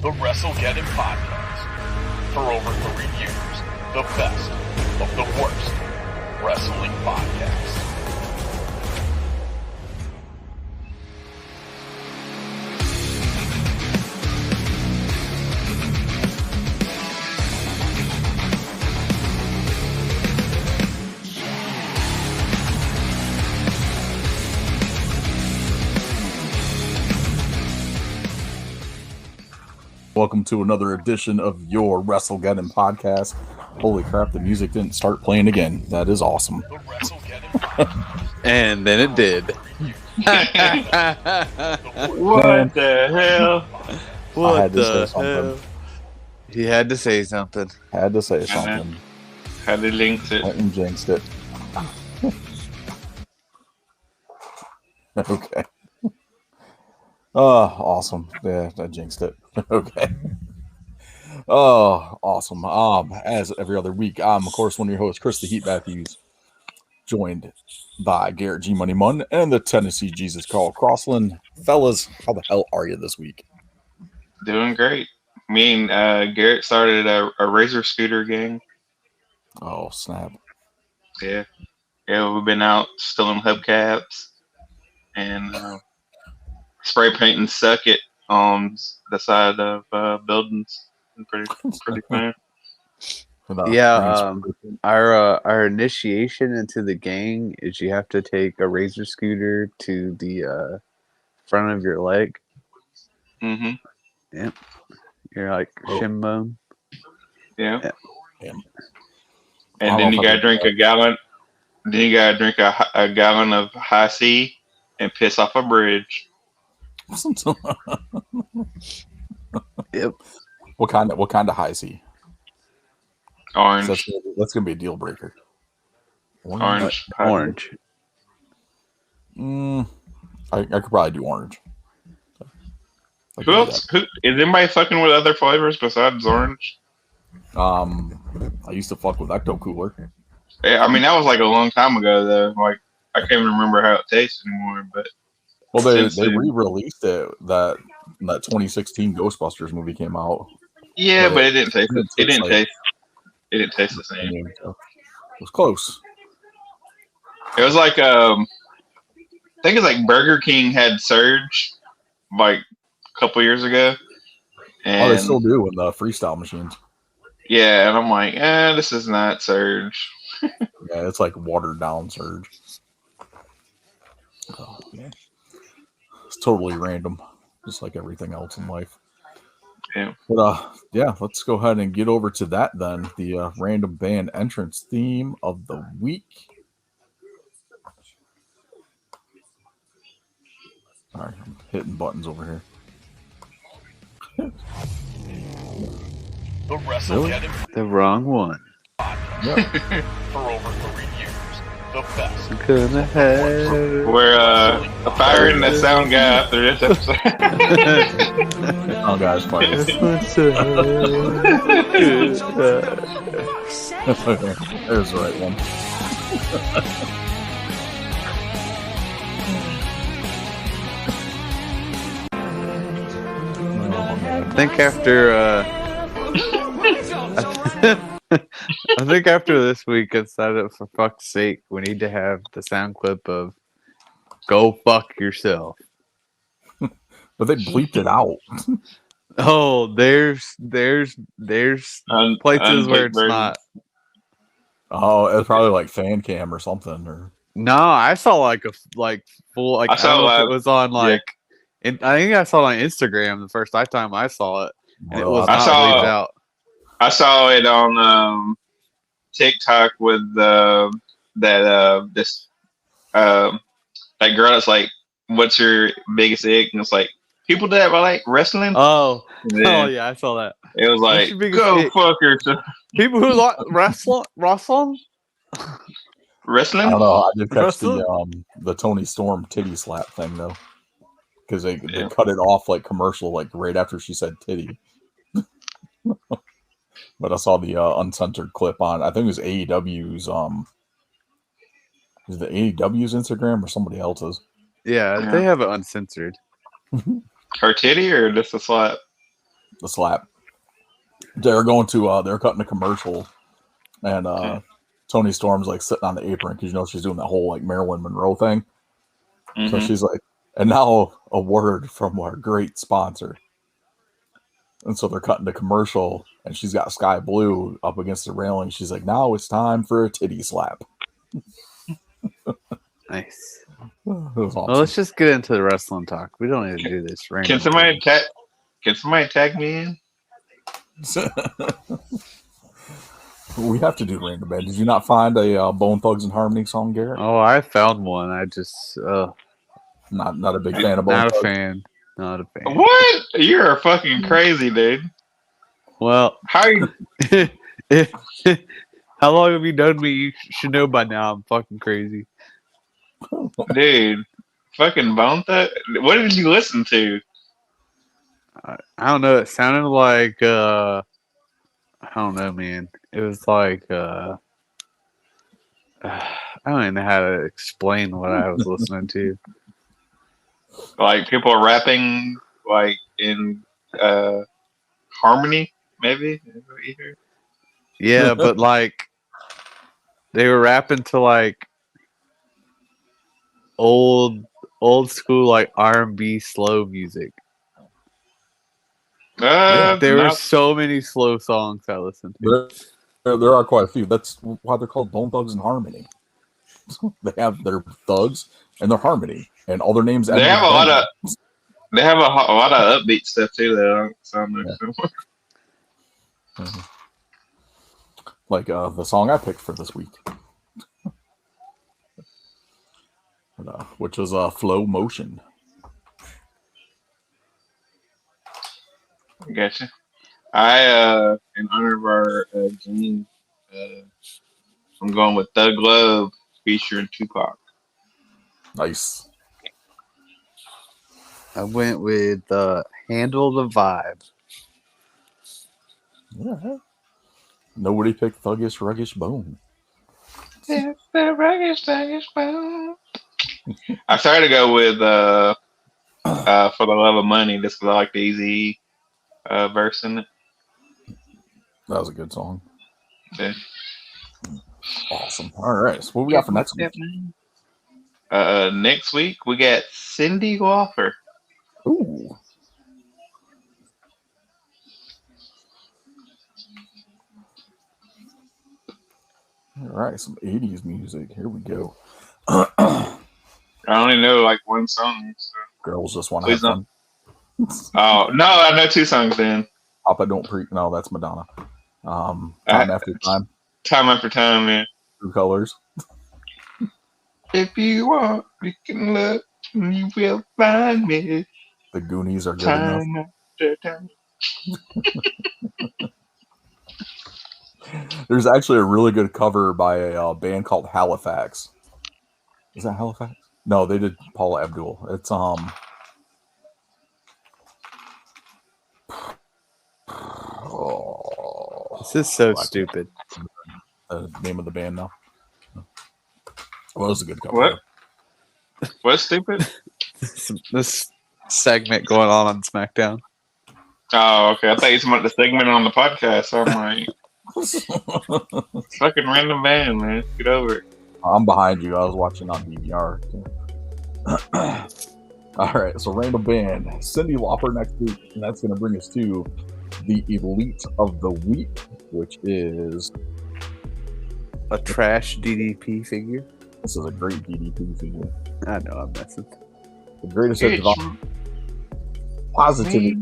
the WrestleGeddon Podcast. For over 3 years, the best of the worst wrestling podcasts. Welcome to another edition of your WrestleGeddon Podcast. Holy crap, the music didn't start playing again. That is awesome. And then it did. What the hell? What I had to the say something. hell? He had to say something. Had to say something. Had to link it. And jinxed it. Okay. Awesome. Yeah, I jinxed it. Okay. Oh, awesome. As every other week, I'm of course one of your hosts, Chris the Heat Matthews, joined by Garrett G Money Munn and the Tennessee Jesus Carl Crossland. Fellas, how the hell are you this week? Doing great. Me and Garrett started a Razor scooter gang. Oh, snap. Yeah, we've been out stealing hubcaps and spray painting suck it on the side of buildings. Pretty fun. Yeah, our initiation into the gang is you have to take a Razor scooter to the front of your leg. Mm-hmm. Yep. You're like shin bone. Yeah. Yeah. And then you gotta drink a gallon. Then you gotta drink a gallon of high C and piss off a bridge. Yep. What kind of high C? Orange. That's gonna be a deal breaker. Orange. Orange. I could probably do orange. Who else? Is anybody fucking with other flavors besides orange? I used to fuck with Ecto Cooler. Yeah, I mean that was like a long time ago though. Like I can't even remember how it tastes anymore. But Well, they re-released it that 2016 Ghostbusters movie came out. Yeah, but it didn't taste. It didn't taste the same. It was close. It was like I think it's like Burger King had Surge like a couple years ago. And they still do in the freestyle machines. Yeah, and I'm like, this is not Surge. Yeah, it's like watered down Surge. Oh, man. It's totally random, just like everything else in life. Yeah. But yeah, let's go ahead and get over to that then. The random band entrance theme of the week. All right, I'm hitting buttons over here. The WrestleGeddon The wrong one. Yeah. for over 3 years, the best. Gonna have. We're firing the sound guy after this episode. Oh, guys, funny. There's the right one. I think after I think after this week, instead of for fuck's sake, we need to have the sound clip of "Go fuck yourself." But they bleeped it out. Oh, there's places where it's not. Oh, it's probably like fan cam or something. Or No, I saw like full like I don't know if it was on like. I think I saw it on Instagram the first time I saw it, and it was not bleeped out. I saw it on TikTok with that girl that's like, "What's your biggest ick?" And it's like people that like wrestling. Oh yeah, I saw that. It was like, "Go ick? fuck yourself." People who like wrestling. Wrestling? I don't know. I did catch the Tony Storm titty slap thing though, because they cut it off like commercial like right after she said titty. But I saw the uncensored clip on, I think it was AEW's is it AEW's Instagram or somebody else's? Yeah, they have it uncensored. Her titty or just a slap? The slap. They're going to they're cutting a commercial, and Tony Storm's like sitting on the apron because she's doing that whole like Marilyn Monroe thing. Mm-hmm. So she's like, and now a word from our great sponsor. And so they're cutting the commercial, and she's got Sky Blue up against the railing. She's like, now it's time for a titty slap. Nice. Awesome. Well, let's just get into the wrestling talk. We don't need to do this. Can somebody tag me in? We have to do Random Band. Did you not find a Bone Thugs and Harmony song, Garrett? Oh, I found one. I just not a big fan of Bone Thugs. Not a fan. What? You're fucking crazy, dude. Well, how are you? How long have you known me? You should know by now. I'm fucking crazy, dude. Fucking Bone Thugs. What did you listen to? I don't know. It sounded like I don't know, man. It was like I don't even know how to explain what I was listening to. Like people are rapping like in harmony, maybe. Yeah, but like they were rapping to like old school like R&B slow music. There were so many slow songs I listened to. There are quite a few. That's why they're called Bone Thugs and Harmony. They have their thugs and their harmony, and all their names. They have a lot of upbeat stuff too. That don't sound like mm-hmm. Like the song I picked for this week, which was "Flow Motion." Gotcha. I in honor of our game, I'm going with Thug Love featuring Tupac. Nice. I went with Handle the Vibe. Yeah. Nobody picked Thuggish Ruggish Bone. It's the Ruggish Bone. I started to go with For the Love of Money just because I like the Easy verse in it. That was a good song. Yeah. Awesome. All right. So what we got for next week? Next week we got Cyndi Lauper. Ooh. All right, some 80s music. Here we go. I only know like one song. So. Girls Just Want to Have Fun. Oh, no, I know two songs then. Papa Don't Preach. No, that's Madonna. Time After Time. Time After Time, man. True Colors. If you want, you can look and you will find me. The Goonies are good time enough. After time. There's actually a really good cover by a band called Halifax. Is that Halifax? No, they did Paula Abdul. It's this is so stupid. The name of the band now. Well, it was a good cover. What? What's stupid? this segment going on SmackDown. Oh, okay. I thought you meant the segment on the podcast. So I'm like, fucking random band, man. Get over it. I'm behind you. I was watching on DVR. All right, so random band, Cyndi Lauper next week, and that's going to bring us to the Elite of the Week, which is a trash DDP figure. This is a great DDP figure. I know, I'm messing. The greatest hits of positivity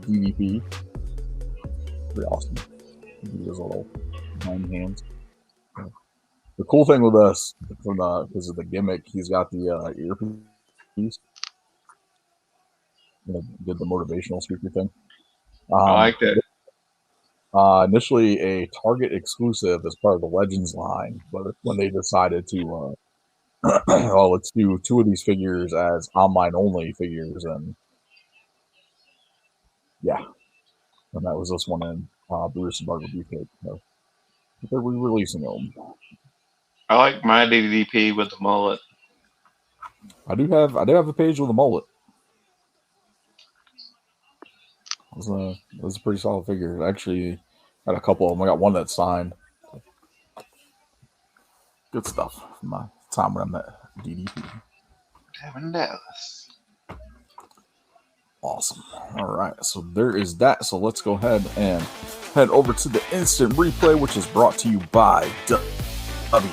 DDP. Pretty awesome. He has a little 9 hands. The cool thing with us, because of the gimmick, he's got the earpiece. Did the motivational speaker thing. I like that. Initially a Target exclusive as part of the Legends line, but when they decided to, let's do 2 of these figures as online only figures, and yeah, and that was this one in Bruce and Barbara Beefcake. So they're re-releasing them. I like my DDP with the mullet. I do have a page with a mullet. It was a pretty solid figure. Actually, got a couple of them. I got one that's signed. Good stuff from my time when I met DDP. Devin Dallas. Awesome. All right, so there is that. So let's go ahead and head over to the instant replay, which is brought to you by W. W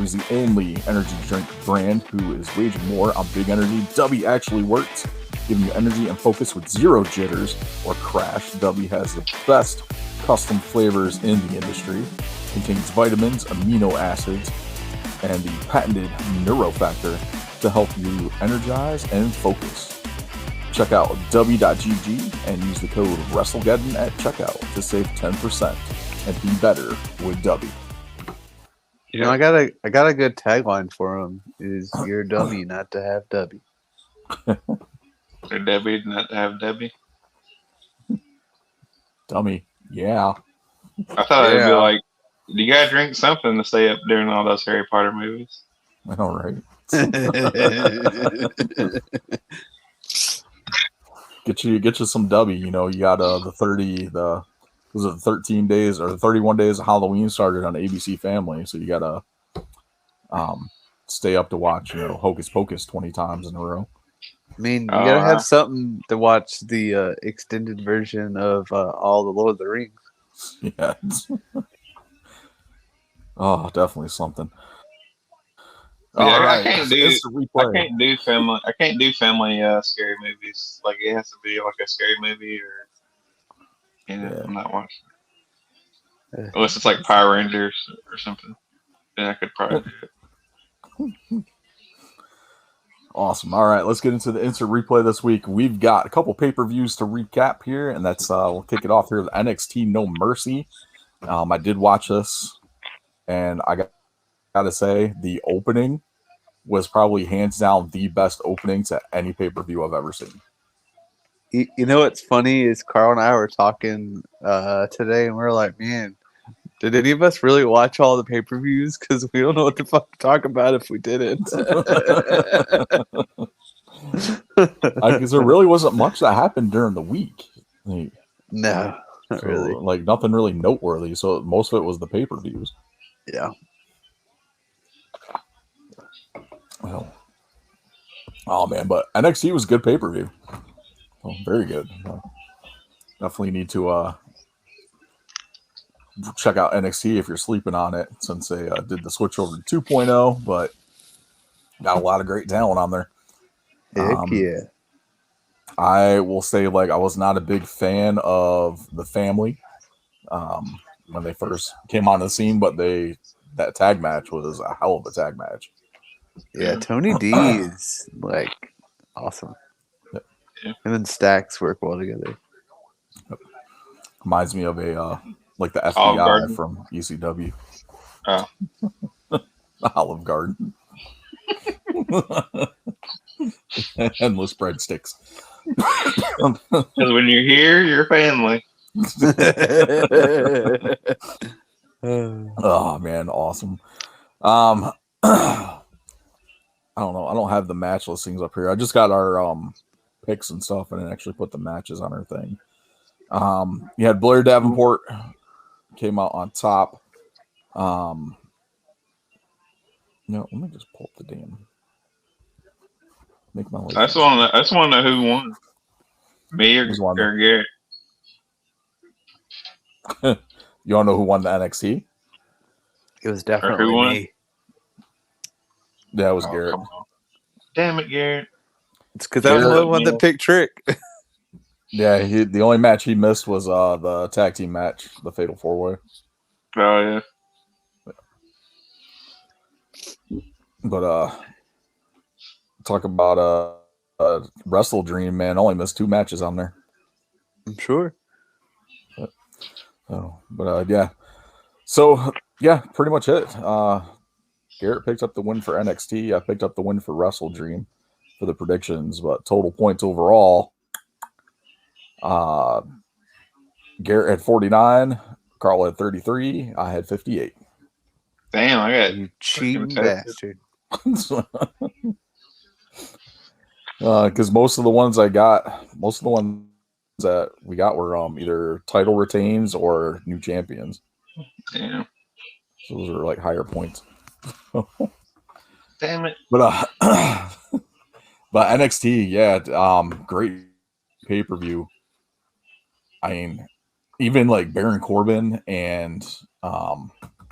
is the only energy drink brand who is waging war on big energy. W actually works, giving you energy and focus with zero jitters or crash. W has the best custom flavors in the industry. Contains vitamins, amino acids, and the patented Neurofactor to help you energize and focus. Check out W.GG and use the code WrestleGeddon at checkout to save 10% and be better with W. You know, I got a good tagline for him. Is you're dummy not to have W. You're Debbie not to have Debbie. Dummy, yeah. I thought it'd be like, you gotta drink something to stay up during all those Harry Potter movies. I know, right? Get you some W. You know, you got the 13 days or the 31 days of Halloween started on ABC Family, so you gotta stay up to watch, you know, Hocus Pocus 20 times in a row. I mean, you gotta have something to watch the extended version of all the Lord of the Rings. Yeah. Oh, definitely something. Yeah, I can't do family scary movies. Like it has to be like a scary movie, or I'm not watching it. Unless it's like Power Rangers or something, then I could probably do it. Awesome. All right, let's get into the instant replay this week. We've got a couple pay-per-views to recap here, and that's we'll kick it off here with NXT No Mercy. I did watch this, and I gotta say the opening was probably hands down the best opening to any pay-per-view I've ever seen. You know what's funny is Carl and I were talking today, and we were like, man, did any of us really watch all the pay-per-views? Because we don't know what the fuck to talk about if we didn't. Because there really wasn't much that happened during the week. No, not really. Like nothing really noteworthy. So most of it was the pay-per-views. Yeah. Well, oh man, but NXT was a good pay-per-view. Oh, very good. Definitely need to check out NXT if you're sleeping on it, since they did the switch over to 2.0, but got a lot of great talent on there. Heck yeah. I will say, like, I was not a big fan of the family when they first came on the scene, but that tag match was a hell of a tag match. Yeah, Tony D is like awesome. Yeah. Him and Stacks work well together. Reminds me of like the FBI from ECW. Oh. Olive Garden. Endless breadsticks. Because when you're here, you're family. Oh man, awesome. I don't know. I don't have the match listings up here. I just got our picks and stuff, and then actually put the matches on our thing. You had Blair Davenport came out on top. No, let me just pull up the damn. Make my life. I just want to know who won. Me or Garrett. You want to know who won the NXT? It was definitely me. Yeah, it was Garrett. Damn it, Garrett. It's because I'm the one that picked Trick. Yeah, the only match he missed was the tag team match, the Fatal 4-Way. Oh, yeah. But talk about Wrestle Dream, man. Only missed 2 matches on there. I'm sure. Yeah. So, yeah, pretty much it. Garrett picked up the win for NXT. I picked up the win for Wrestle Dream for the predictions, but total points overall, Garrett had 49, Carl had 33, I had 58. Damn, I got you cheating bastard. Because most of the ones that we got were either title retains or new champions. Damn. So those are like higher points. Damn it. But but NXT, yeah, great pay-per-view. I mean, even like Baron Corbin and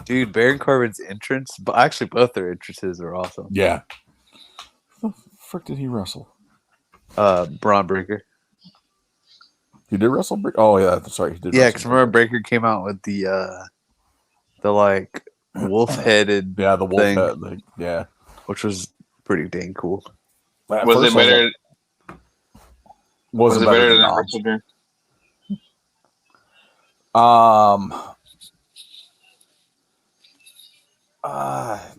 Dude, Baron Corbin's entrance, but actually both their entrances are awesome. yeah. Who the frick did he wrestle? Braun Breaker. He did wrestle. Oh yeah, sorry, he did. Yeah, wrestle because remember Breaker came out with the like wolf-headed yeah, the wolf thing. head, like, yeah, which was pretty dang cool. At Was first it I was better? like, Was wasn't it better than Dom's. WrestleDream?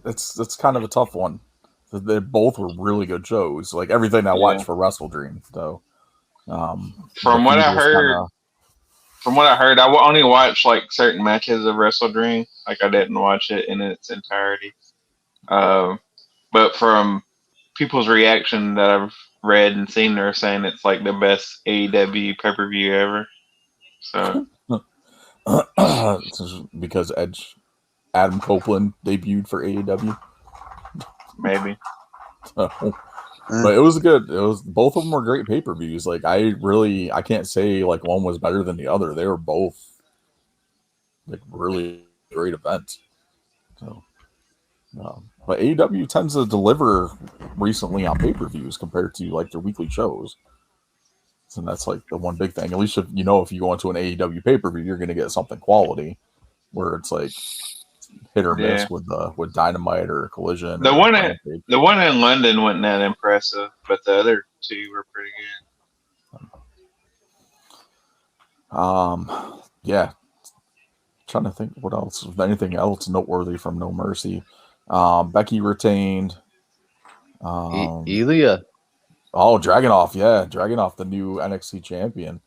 It's kind of a tough one. They both were really good shows. Like everything I watched for Wrestle Dream. So, From what I heard, I only watched like certain matches of Wrestle Dream. Like I didn't watch it in its entirety. But from people's reaction that I've read and seen, they're saying it's like the best AEW pay-per-view ever. So because Adam Copeland debuted for AEW. maybe. But it was good. It was both of them were great pay-per-views. Like I can't say like one was better than the other. They were both like really great events. So, but AEW tends to deliver recently on pay-per-views compared to like their weekly shows. And that's like the one big thing. At least if you go into an AEW pay-per-view, you're going to get something quality. Where it's like hit or miss with Dynamite or Collision. The one in London wasn't that impressive, but the other two were pretty good. Yeah. Trying to think what else, if anything else noteworthy from No Mercy. Becky retained. Ilya. Oh, Dragunov, yeah, Dragunov, the new NXT champion.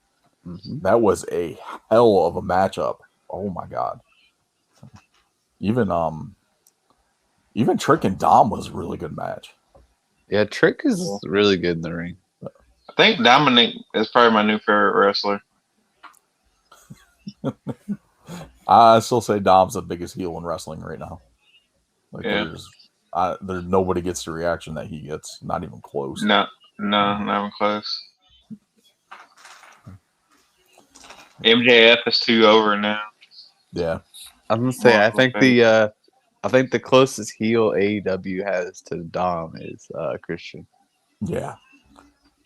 Mm-hmm. That was a hell of a matchup. Oh my god. Even Trick and Dom was a really good match. Yeah, Trick is really good in the ring. I think Dominic is probably my new favorite wrestler. I still say Dom's the biggest heel in wrestling right now. Like Yeah. there's nobody gets the reaction that he gets. Not even close. No, not even close. MJF is too over now. Yeah. I'm gonna say I think the closest heel AEW has to Dom is Christian. Yeah.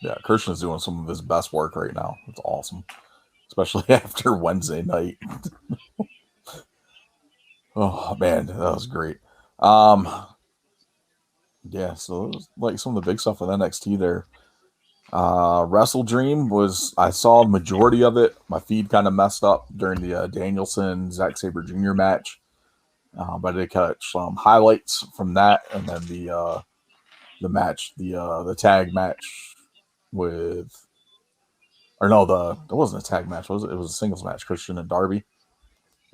Yeah. Christian's doing some of his best work right now. It's awesome. Especially after Wednesday night. Oh man, that was great. Yeah, so it was like some of the big stuff with NXT there. Wrestle Dream I saw a majority of it. My feed kind of messed up during the Danielson Zack Sabre Jr. match. But I did catch some highlights from that, and then the match, the tag match with, or no, it wasn't a tag match, was it? It was a singles match, Christian and Darby.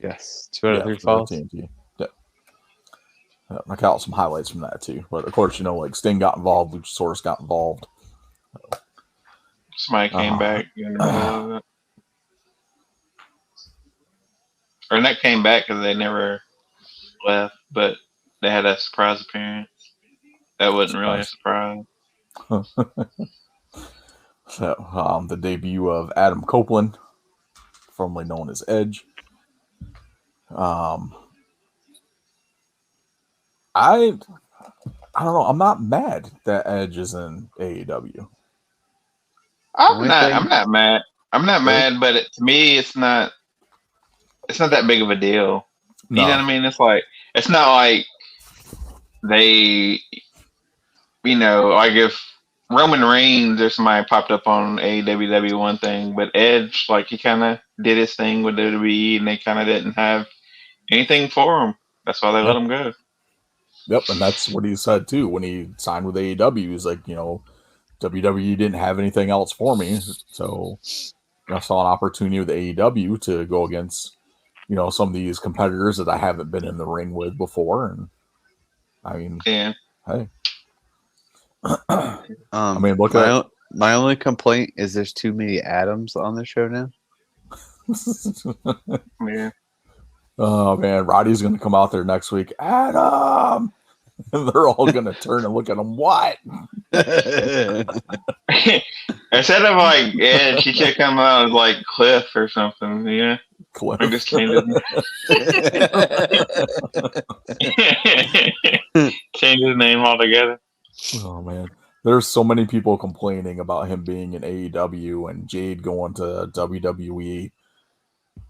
Yes, 2 out of 3 for falls. TNT. Yeah. I caught some highlights from that too. But of course, like Sting got involved, Luchasaurus got involved. Somebody came back in the middle of it. Or not came back because they never left, but they had a surprise appearance. That wasn't really a surprise. So, the debut of Adam Copeland, formerly known as Edge. I don't know. I'm not mad that Edge is in AEW. I'm not mad. I'm not mad, but to me, it's not that big of a deal. No. You know what I mean? It's not like they, like if Roman Reigns or somebody popped up on AEW one thing, but Edge, like he kind of did his thing with WWE, and they kind of didn't have anything for him. That's why they let him go. Yep, and that's what he said too when he signed with AEW. He's like, WWE didn't have anything else for me, so I saw an opportunity with AEW to go against, some of these competitors that I haven't been in the ring with before, and I mean, Yeah. hey, I mean, look my, at o- My only complaint is there's too many Adams on the show now. Yeah. Oh man, Roddy's gonna come out there next week. Adam, and they're all gonna turn and look at him. What? Instead of like Ed, she should come out as like Cliff or something. Yeah. Cliff. I just change his name altogether. Oh man, there's so many people complaining about him being in AEW and Jade going to WWE.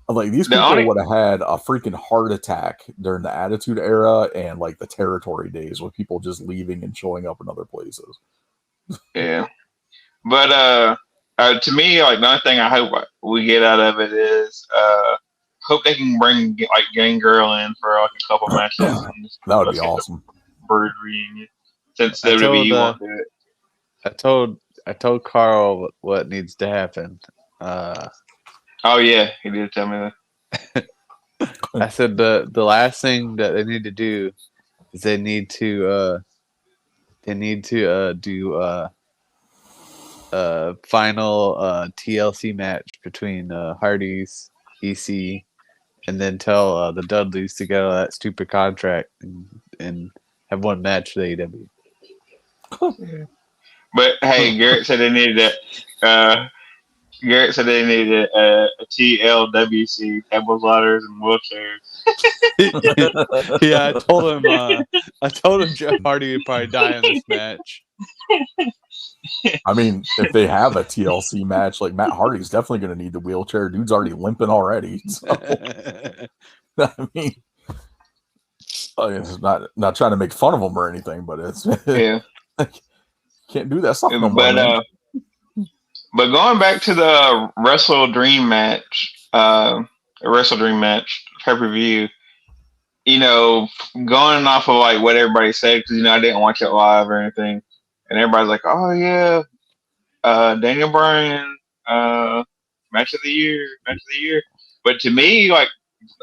Like these people would have had a freaking heart attack during the Attitude Era and like the Territory days with people just leaving and showing up in other places. Yeah, but to me, like the only thing I hope we get out of it is hope they can bring like Gangrel in for like a couple matches. That would be awesome. Bird reunion since WWE won't do it. I told Carl what needs to happen. Oh yeah, he did tell me that. I said the last thing that they need to do is they need to do final TLC match between Hardy's, EC, and then tell the Dudleys to get out of that stupid contract and have one match with AEW. But hey, Garrett said they needed a TLWC, tables, ladders, and wheelchairs. Yeah, I told him Jeff Hardy would probably die in this match. I mean, if they have a TLC match, like Matt Hardy's definitely going to need the wheelchair. Dude's already limping already. So, I mean, it's not trying to make fun of him or anything, but it's can't do that stuff no more. But going back to the Wrestle Dream match pay-per-view, going off of like what everybody said, because I didn't watch it live or anything, and everybody's like, "Oh yeah, Daniel Bryan, match of the year." But to me, like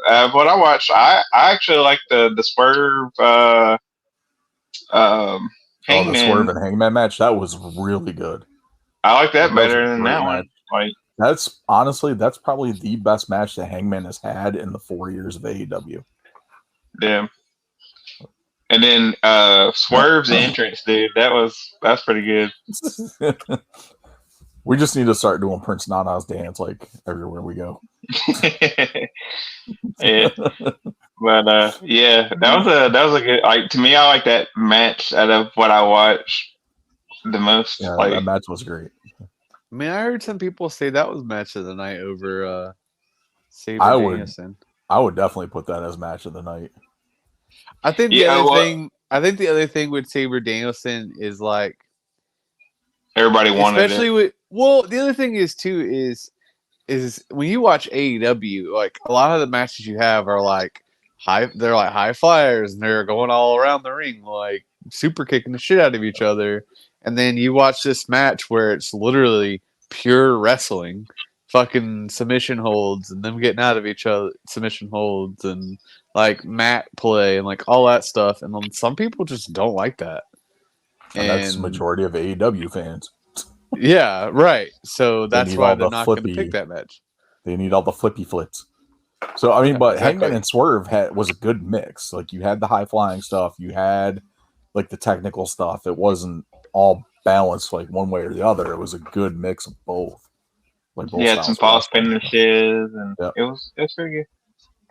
what I watched, I actually like the Swerve, Hangman. The Swerve and Hangman match, that was really good. I like that better than that one. Like that's probably the best match that Hangman has had in the 4 years of AEW. Yeah. And then Swerve's entrance, dude, that's pretty good. We just need to start doing Prince Nana's dance like everywhere we go. Yeah. But yeah, that was a good, like, to me, I like that match out of what I watched the most. Yeah, like, that match was great. I mean, I heard some people say that was match of the night over Sabre Danielson. I would definitely put that as match of the night. I think the other thing with Sabre Danielson is like everybody wanted especially it. The other thing is too is when you watch AEW, like a lot of the matches you have are like they're like high flyers and they're going all around the ring like super kicking the shit out of each other. And then you watch this match where it's literally pure wrestling, fucking submission holds and them getting out of each other, submission holds and like mat play and like all that stuff. And then some people just don't like that. And that's the majority of AEW fans. Yeah, right. So that's why they're not going to pick that match. They need all the flippy flits. So, I mean, but exactly. Hangman and Swerve was a good mix. Like, you had the high-flying stuff. You had, like, the technical stuff. It wasn't all balanced, like, one way or the other. It was a good mix of both. Like, both had some false finishes, and it was pretty good.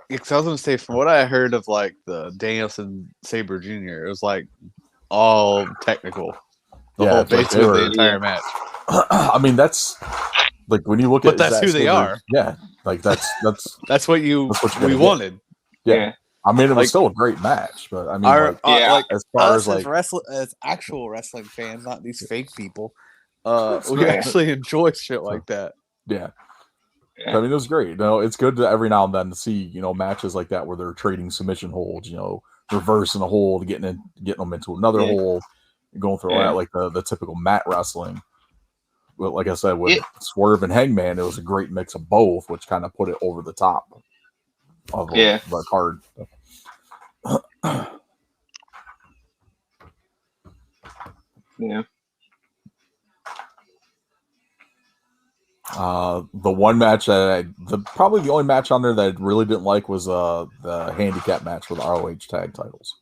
Because I was going to say, from what I heard of, like, the Danielson Sabre Jr., it was, like, all technical. Basically the entire match. I mean, that's like when you look at. But that's who they are. Yeah, like that's that's what we wanted. Yeah. I mean, it was still a great match, but I mean, as far as like as actual wrestling fans, not these fake people, we actually enjoy shit like that. Yeah. I mean, it was great. It's good to every now and then to see matches like that where they're trading submission holds, reversing a hold, getting them into another hold. Going through all that, like the typical mat wrestling. But like I said, with Swerve and Hangman, it was a great mix of both, which kind of put it over the top of the card. Yeah. The one match that probably the only match on there that I really didn't like was the handicap match for the ROH tag titles.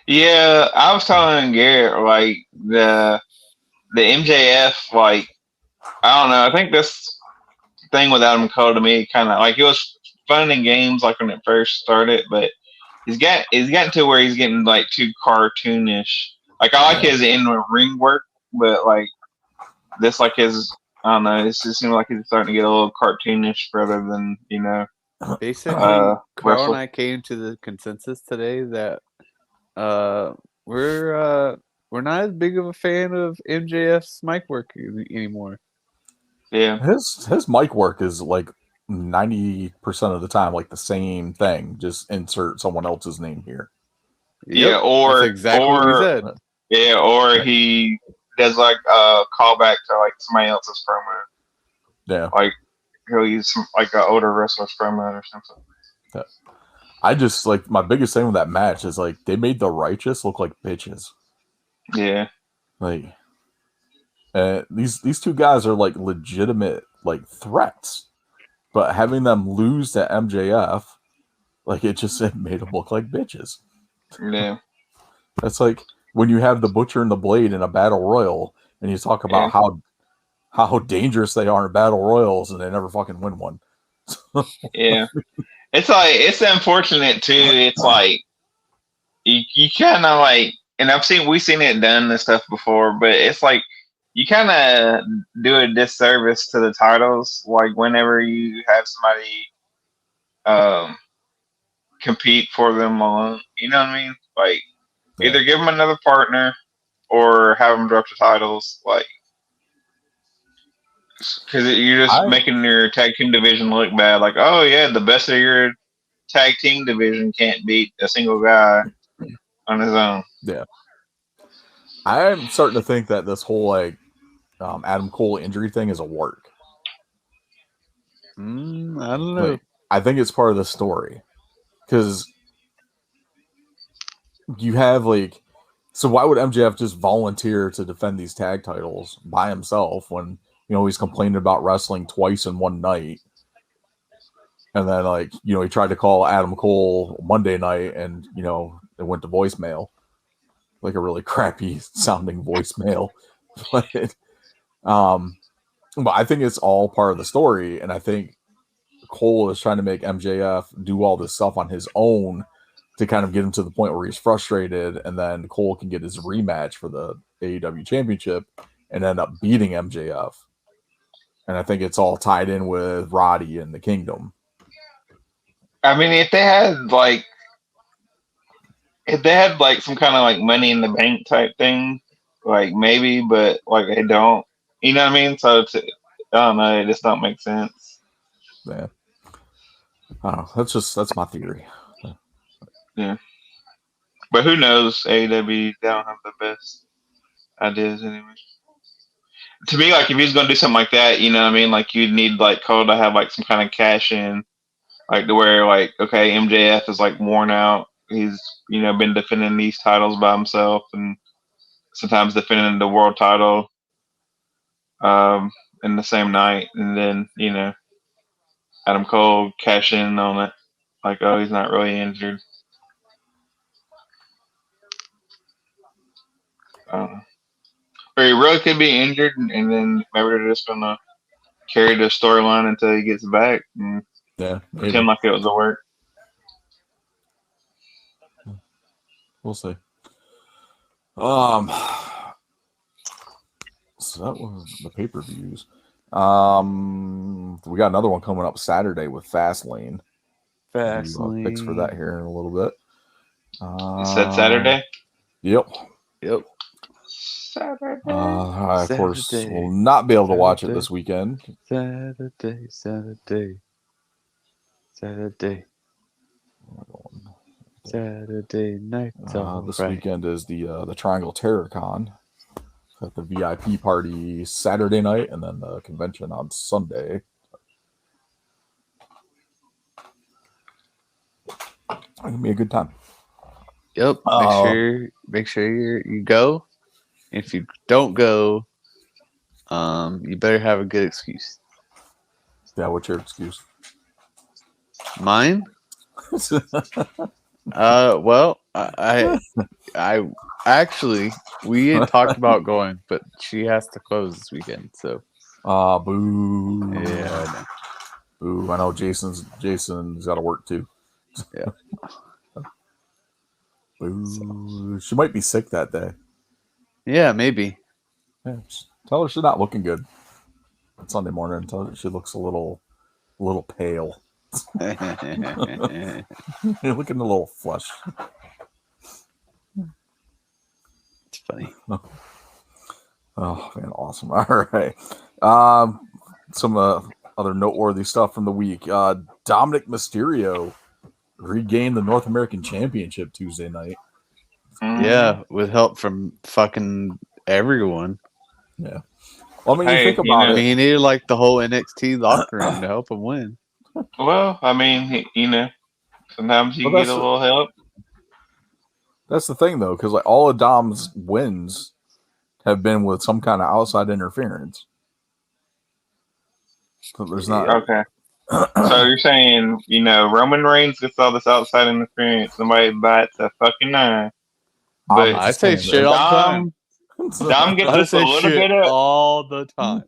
Yeah, I was telling Garrett like the MJF like I don't know. I think this thing with Adam Cole to me kind of like it was fun in games like when it first started, but he's gotten to where he's getting like too cartoonish. Like I like his in ring work, but like this like his I don't know. It just seems like he's starting to get a little cartoonish rather than Basically, Carl wrestle. and I came to the consensus today that we're not as big of a fan of MJF's mic work anymore. Yeah, his mic work is like 90% of the time like the same thing. Just insert someone else's name here. Yeah, or that's exactly what he said. Yeah, or he does like a callback to like somebody else's promo. Yeah, like he'll use some like an older wrestler's promo or something. Yeah. I just like my biggest thing with that match is like they made the Righteous look like bitches. Yeah, like these two guys are like legitimate like threats, but having them lose to MJF, like it made them look like bitches. Yeah, that's like when you have the Butcher and the Blade in a battle royal, and you talk about how dangerous they are in battle royals, and they never fucking win one. Yeah, it's like it's unfortunate too. It's like you kind of like, and we've seen it done and stuff before, but it's like you kind of do a disservice to the titles. Like whenever you have somebody compete for them alone, you know what I mean? Like either give them another partner or have them drop the titles, like. Because you're just making your tag team division look bad. Like, oh yeah, the best of your tag team division can't beat a single guy on his own. Yeah, I'm starting to think that this whole like Adam Cole injury thing is a work. I don't know. Like, I think it's part of the story because you have like. So why would MJF just volunteer to defend these tag titles by himself when he's complaining about wrestling twice in one night? And then like he tried to call Adam Cole Monday night, and it went to voicemail, like a really crappy sounding voicemail. But I think it's all part of the story, and I think Cole is trying to make MJF do all this stuff on his own to kind of get him to the point where he's frustrated, and then Cole can get his rematch for the AEW championship and end up beating MJF. And I think it's all tied in with Roddy and the Kingdom. I mean, if they had like some kind of like Money in the Bank type thing, like maybe, but like they don't. You know what I mean? So I don't know. It just don't make sense. Yeah. I don't know. That's my theory. Yeah. But who knows? AEW, they don't have the best ideas anyway. To me, like if he's gonna do something like that, you know what I mean? Like you'd need like Cole to have like some kind of cash in, like to where like okay, MJF is like worn out. He's been defending these titles by himself, and sometimes defending the world title in the same night, and then Adam Cole cash in on it, like oh he's not really injured. Or he really could be injured, and then maybe they're just gonna carry the storyline until he gets back and pretend like it was a work. We'll see. So that was the pay-per-views. We got another one coming up Saturday with Fastlane. Picks for that here in a little bit. You said Saturday? Yep. Saturday. Of course, we'll not be able to watch it this weekend. Saturday. Saturday night. This weekend is the Triangle Terror Con. At the VIP party Saturday night, and then the convention on Sunday. It's gonna be a good time. Yep. Make sure you go. If you don't go, You better have a good excuse. Yeah, what's your excuse? Mine? Well, I actually we had talked about going, but she has to close this weekend. So, Boo. yeah, I know. Boo. I know Jason's got to work too. Yeah. Boo. She might be sick that day. Yeah, maybe. Yeah, tell her she's not looking good. It's Sunday morning. Tell her she looks a little pale. You're looking a little flushed. It's funny. Oh man, awesome! All right, some other noteworthy stuff from the week. Dominic Mysterio regained the North American Championship Tuesday night. Yeah, with help from fucking everyone. Yeah. Well, I mean, Hey, you think you about know- I it. mean, he needed like the whole NXT locker room to help him win. Well, I mean, sometimes you Well, get a little help. That's the thing, though, because like all of Dom's wins have been with some kind of outside interference. So there's not. Okay. So you're saying, Roman Reigns gets all this outside interference, somebody bites a fucking eye. But I say shit all the time. Dom gets I just a say little shit bit of all the time.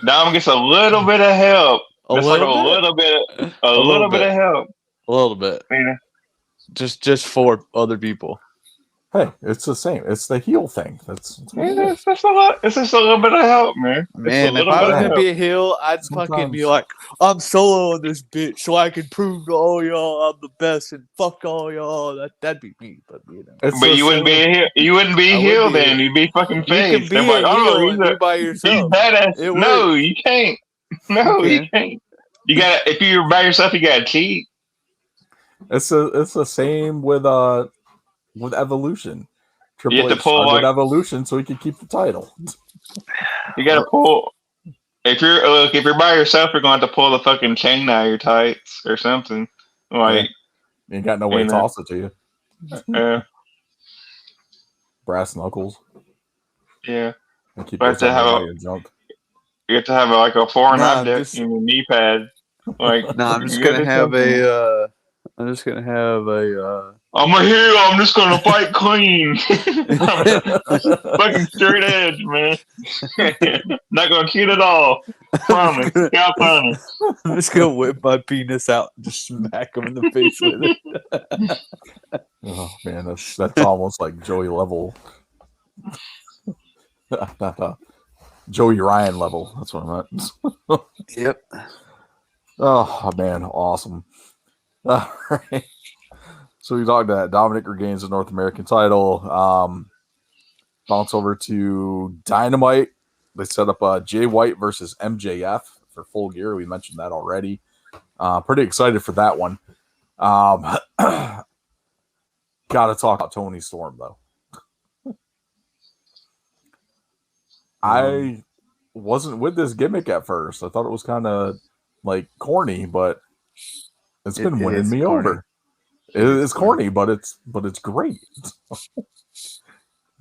Dom gets a little bit of help. A Just little like bit? a little bit A little of bit. help. A little bit. Just for other people. Hey, it's the same. It's the heel thing. That's what it is. It's just a lot. It's just a little bit of help, man. Man, It's a if little I bit was of gonna help. be a heel, I'd fucking be Sometimes- like, I'm solo on this bitch, so I can prove to all y'all I'm the best, and fuck all y'all. That'd be me, but It's But the you wouldn't be same- a heel. You wouldn't be I a would heel be a then. heel. You'd be fucking You face. can be They're a like, heel oh, and be by he's yourself. badass. It No, works. you can't. No, You you can't. You got if you're by yourself, you gotta cheat. It's the same with Evolution. Triple You have to H pull, started like- Evolution so he could keep the title. You gotta pull. If you're by yourself, you're going to have to pull the fucking chain out of your tights or something. Like, You ain't got no way to You know. toss it to you. Brass knuckles. yeah. And keep But those to on have there a- while you jump. You have to have like a foreign Nah, object just- in your knee pad. Like, No, I'm just you gonna gotta have do something. I'm just gonna have a I'm a heel. I'm just gonna fight clean. Fucking straight edge, man. Not gonna cheat at all. Promise. Cow promise. I'm just gonna whip my penis out and just smack him in the face with it. Oh man, that's almost like Joey level. Joey Ryan level. That's what I meant. Yep. Oh man, awesome. All right. So we talked that Dominic regains the North American title. Bounce over to Dynamite. They set up Jay White versus MJF for Full Gear. We mentioned that already. Pretty excited for that one. Gotta talk about Tony Storm though. I wasn't with this gimmick at first. I thought it was kind of like corny, but it's been It winning is me corny. over. It's corny, but it's great.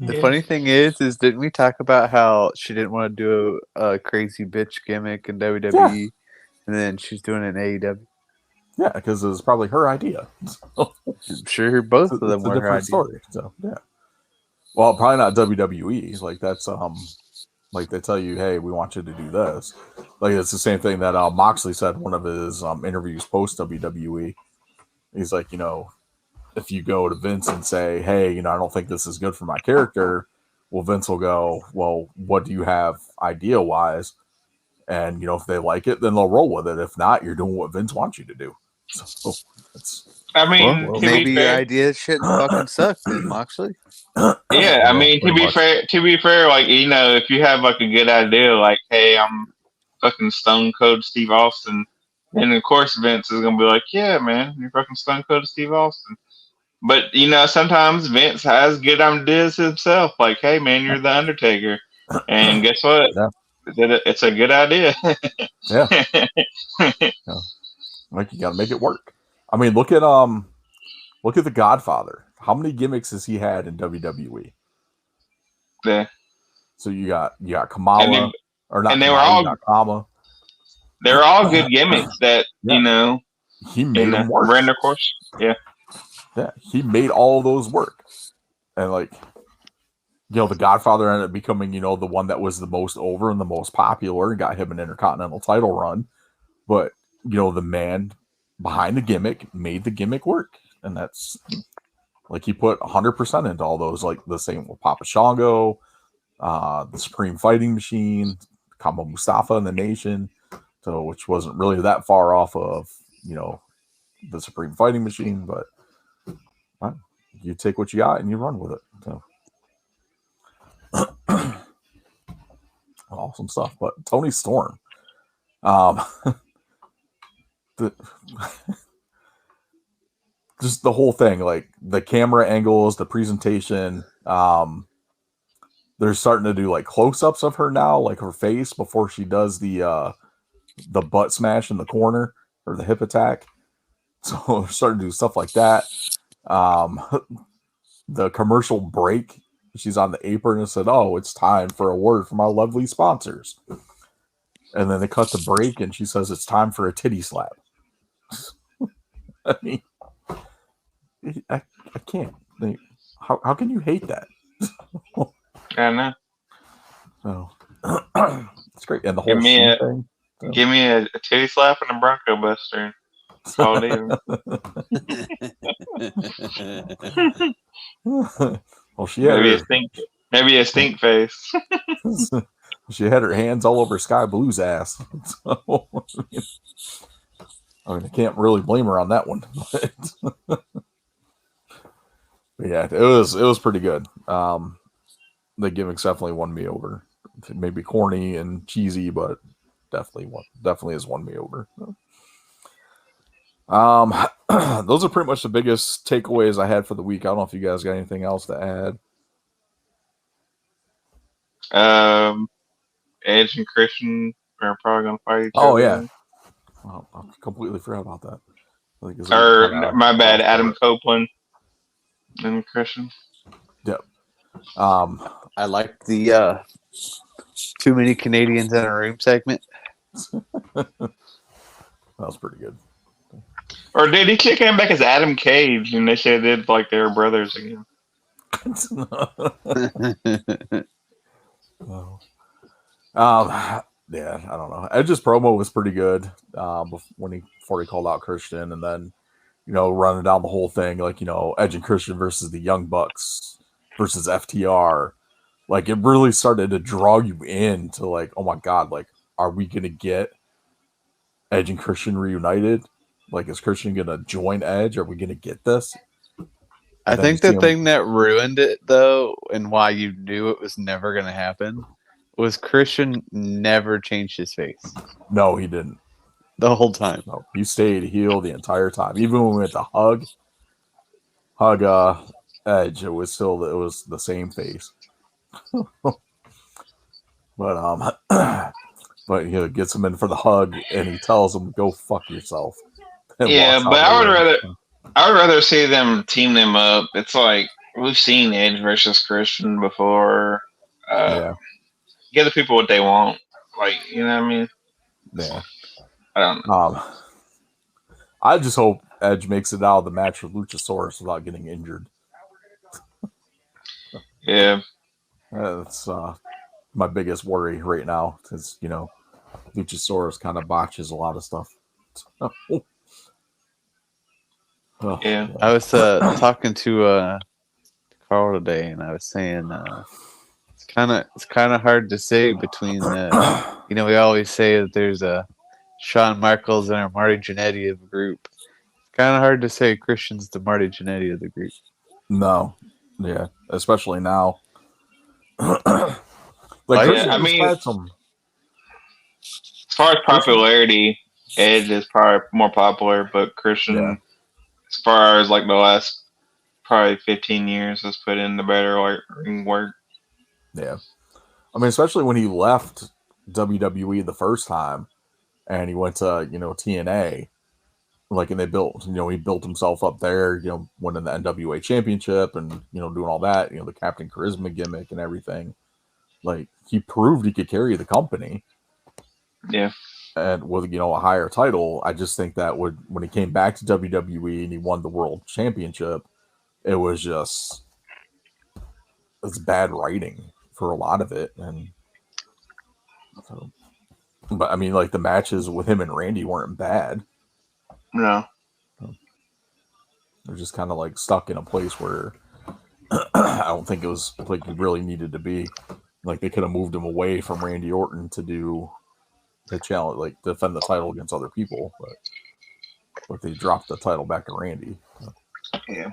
The funny thing is didn't we talk about how she didn't want to do a crazy bitch gimmick in WWE, and then she's doing it in AEW? Yeah, because it was probably her idea. I'm sure both of them It's a were her different idea. story. So yeah. Well, probably not WWE. Like that's like they tell you, hey, we want you to do this. Like it's the same thing that Moxley said in one of his interviews post WWE. He's like, if you go to Vince and say, hey, I don't think this is good for my character, well, Vince will go, well, what do you have idea wise? And if they like it, then they'll roll with it. If not, you're doing what Vince wants you to do. So it's I mean, Well, to Maybe be your fair, idea shouldn't fucking suck, then, Moxley. yeah. I mean, to pretty be much. fair, like if you have like a good idea, like, hey, I'm fucking Stone Cold Steve Austin, then of course Vince is gonna be like, yeah, man, you're fucking Stone Cold Steve Austin. But sometimes Vince has good ideas himself. Like, hey, man, you're the Undertaker, and guess what? Yeah. It's a good idea. Yeah. Like you got to make it work. I mean, look at the Godfather. How many gimmicks has he had in WWE? Yeah. So you got Kamala, And or not and they were Kamala, all- you got Kama. They're all good gimmicks that Yeah. He made them work. Render, of course. Yeah. Yeah, he made all of those work. And like, the Godfather ended up becoming, the one that was the most over and the most popular and got him an Intercontinental title run. But, the man behind the gimmick made the gimmick work. And that's like, he put 100% into all those, like the same with Papa Shango, the Supreme Fighting Machine, Kama Mustafa and the Nation. So, which wasn't really that far off of, the Supreme Fighting Machine, but you take what you got and you run with it. So. Awesome stuff. But Tony Storm, just the whole thing, like the camera angles, the presentation. They're starting to do like close-ups of her now, like her face before she does the butt smash in the corner or the hip attack. So they're starting to do stuff like that. The commercial break, she's on the apron and said, "Oh, it's time for a word from our lovely sponsors." And then they cut the break and she says, "It's time for a titty slap." I mean, I can't. How can you hate that? I know. So it's great. And the whole thing. So. Give me a titty slap and a Bronco Buster. That's all it is. Well, she had maybe a stink face. She had her hands all over Sky Blue's ass. So, I can't really blame her on that one. But yeah, it was pretty good. The gimmicks definitely won me over. Maybe corny and cheesy, but definitely has won me over. Those are pretty much the biggest takeaways I had for the week. I don't know if you guys got anything else to add. Edge and Christian are probably going to fight each other. Oh yeah, well, I completely forgot about that. My bad, Adam Copeland and Christian. Yep. I like the too many Canadians in a room segment. That was pretty good. Or did he came back as Adam Cage and they said they did like they were brothers again? Yeah, I don't know. Edge's promo was pretty good before he called out Christian, and then running down the whole thing, like Edge and Christian versus the Young Bucks versus FTR. Like it really started to draw you in to like, oh my god, like are we gonna get Edge and Christian reunited? Like is Christian gonna join Edge? Are we gonna get this? I think the thing that ruined it though, and why you knew it was never gonna happen, was Christian never changed his face. No, he didn't. The whole time. No, he stayed heel the entire time. Even when we went to hug Edge, it was the same face. But but he gets him in for the hug and he tells him, "Go fuck yourself." Yeah, but I would rather see them team them up. It's like we've seen Edge versus Christian before. Give the people what they want. Like, you know what I mean? Yeah. I don't know. I just hope Edge makes it out of the match with Luchasaurus without getting injured. Yeah. That's my biggest worry right now, because Luchasaurus kind of botches a lot of stuff. Yeah. I was talking to Carl today, and I was saying it's kind of hard to say between we always say that there's a Shawn Michaels and a Marty Jannetty of the group. It's kind of hard to say Christian's the Marty Jannetty of the group. No, yeah, especially now. I mean, as far as popularity, Edge is probably more popular, but Christian, as far as like the last probably 15 years, has put in the better ring work. Yeah, I mean, especially when he left WWE the first time, and he went to TNA, and they built he built himself up there, winning the NWA championship and doing all that, the Captain Charisma gimmick and everything. Like he proved he could carry the company, Yeah. and with a higher title. I just think that when he came back to WWE and he won the world championship, it was bad writing for a lot of it, and so. But I mean, like the matches with him and Randy weren't bad. No. They're just kind of like stuck in a place where I don't think it was like he really needed to be. Like they could have moved him away from Randy Orton to do the challenge, like defend the title against other people, but they dropped the title back to Randy. Yeah.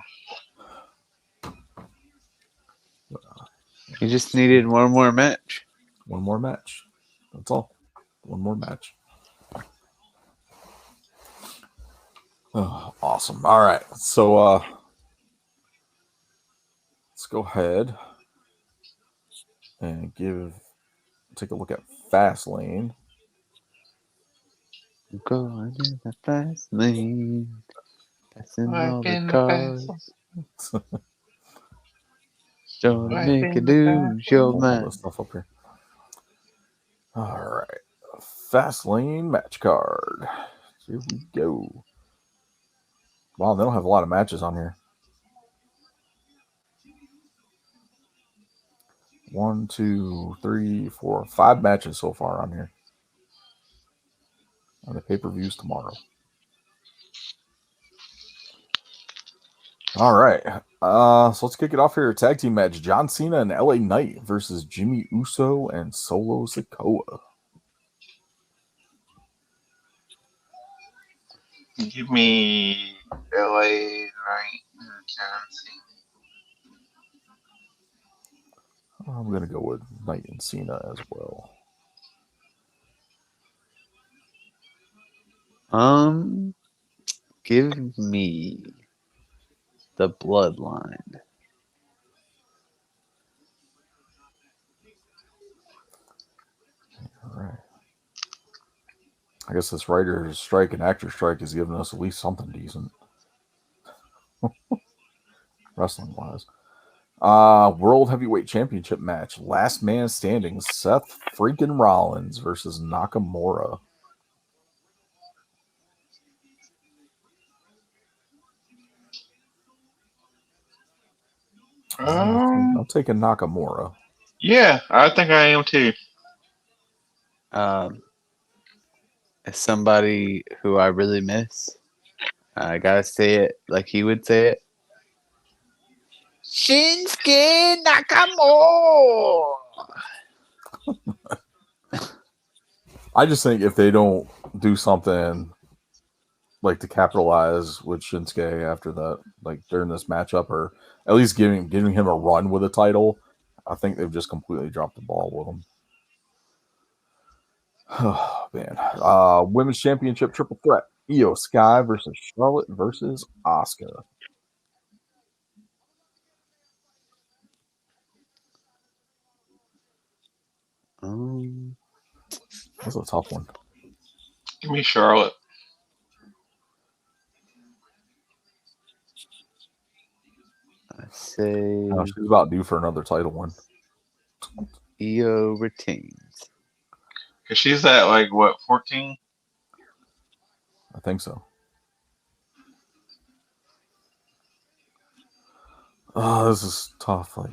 He just needed one more match. One more match. That's all. One more match. Oh, awesome. All right. So let's go ahead and take a look at Fastlane. Going in the fast lane. Passing all Like the in the cars. Don't Like make in you the lose your All mind. this stuff up here. All right. Fastlane match card. Here we go. Wow, they don't have a lot of matches on here. 1, 2, 3, 4, 5 matches so far on here. On the pay-per-views tomorrow. All right. So let's kick it off here. Tag team match. John Cena and LA Knight versus Jimmy Uso and Solo Sikoa. Give me LA right John Cena. I'm going to go with Knight and Cena as well. Give me the Bloodline. All right. I guess this writer's strike and actor strike has given us at least something decent. Wrestling wise. World Heavyweight Championship match. Last man standing. Seth freaking Rollins versus Nakamura. I'll take a Nakamura. Yeah, I think I am too. As somebody who I really miss, I gotta say it like he would say it. Shinsuke Nakamura. I just think if they don't do something like to capitalize with Shinsuke after that, like during this matchup, or at least giving him a run with a title, I think they've just completely dropped the ball with him. Oh, man. Women's Championship triple threat. Io Sky versus Charlotte versus Asuka. That's a tough one. Give me Charlotte. I say She's about due for another title one. Io retains. Cause she's at like what 14? I think so. Oh, this is tough. Like,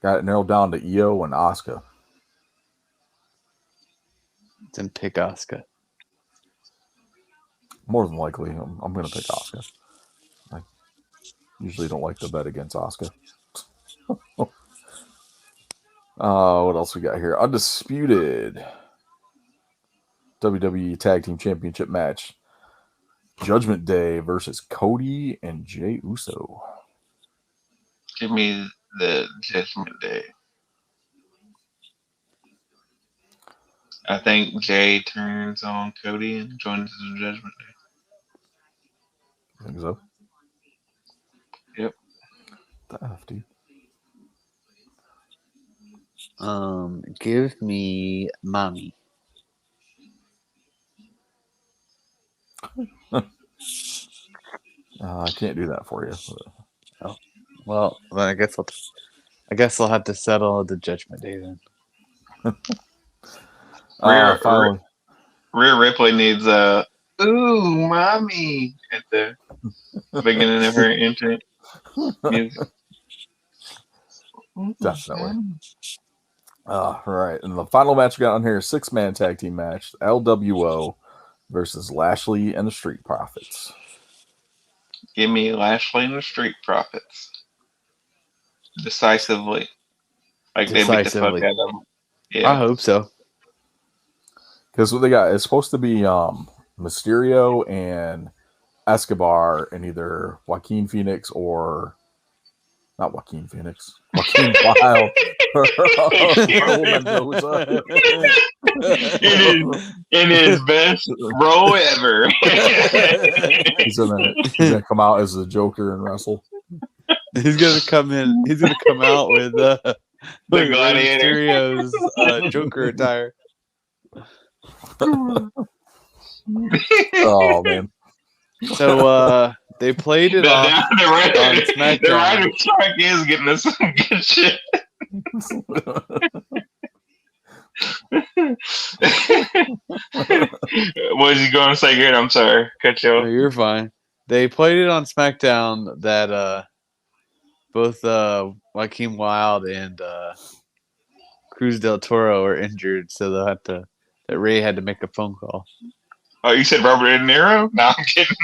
got it narrowed down to Io and Asuka. Then pick Asuka. More than likely, I'm going to pick Asuka. I usually don't like to bet against Asuka. What else we got here? Undisputed WWE Tag Team Championship match. Judgment Day versus Cody and Jey Uso. Give me the Judgment Day. I think Jay turns on Cody and joins the Judgment Day. I think so. Yep. Give me Mommy. I can't do that for you. Oh, well, then I guess I'll I guess I'll have to settle at the Judgment Day then. Finally, Rhea Ripley needs a "Ooh, mommy" at the beginning of her entrance music. definitely. Right. And the final match we got on here is 6-man tag team match, LWO versus Lashley and the Street Profits. Give me Lashley and the Street Profits decisively, like they beat the fuck Decisively. out of them. I Yeah, hope so. Because what they got is supposed to be Mysterio and Escobar and either Joaquin Phoenix or not Joaquin Phoenix, Joaquin Wild. Raul Mendoza. in his best role ever. He's gonna come out as the Joker and wrestle. He's gonna come in. He's gonna come out with The Gladiator. Mysterio's Joker attire. Oh man. So they played it off on The SmackDown. writer strike is getting us some good shit. What was you going to say, Garrett? I'm sorry. Cut you No, off. you're fine. They played it on SmackDown that both Joaquin Wild and Cruz del Toro were injured, so they'll have to. That Ray had to make a phone call. Oh, you said Robert De Niro? No, I'm kidding.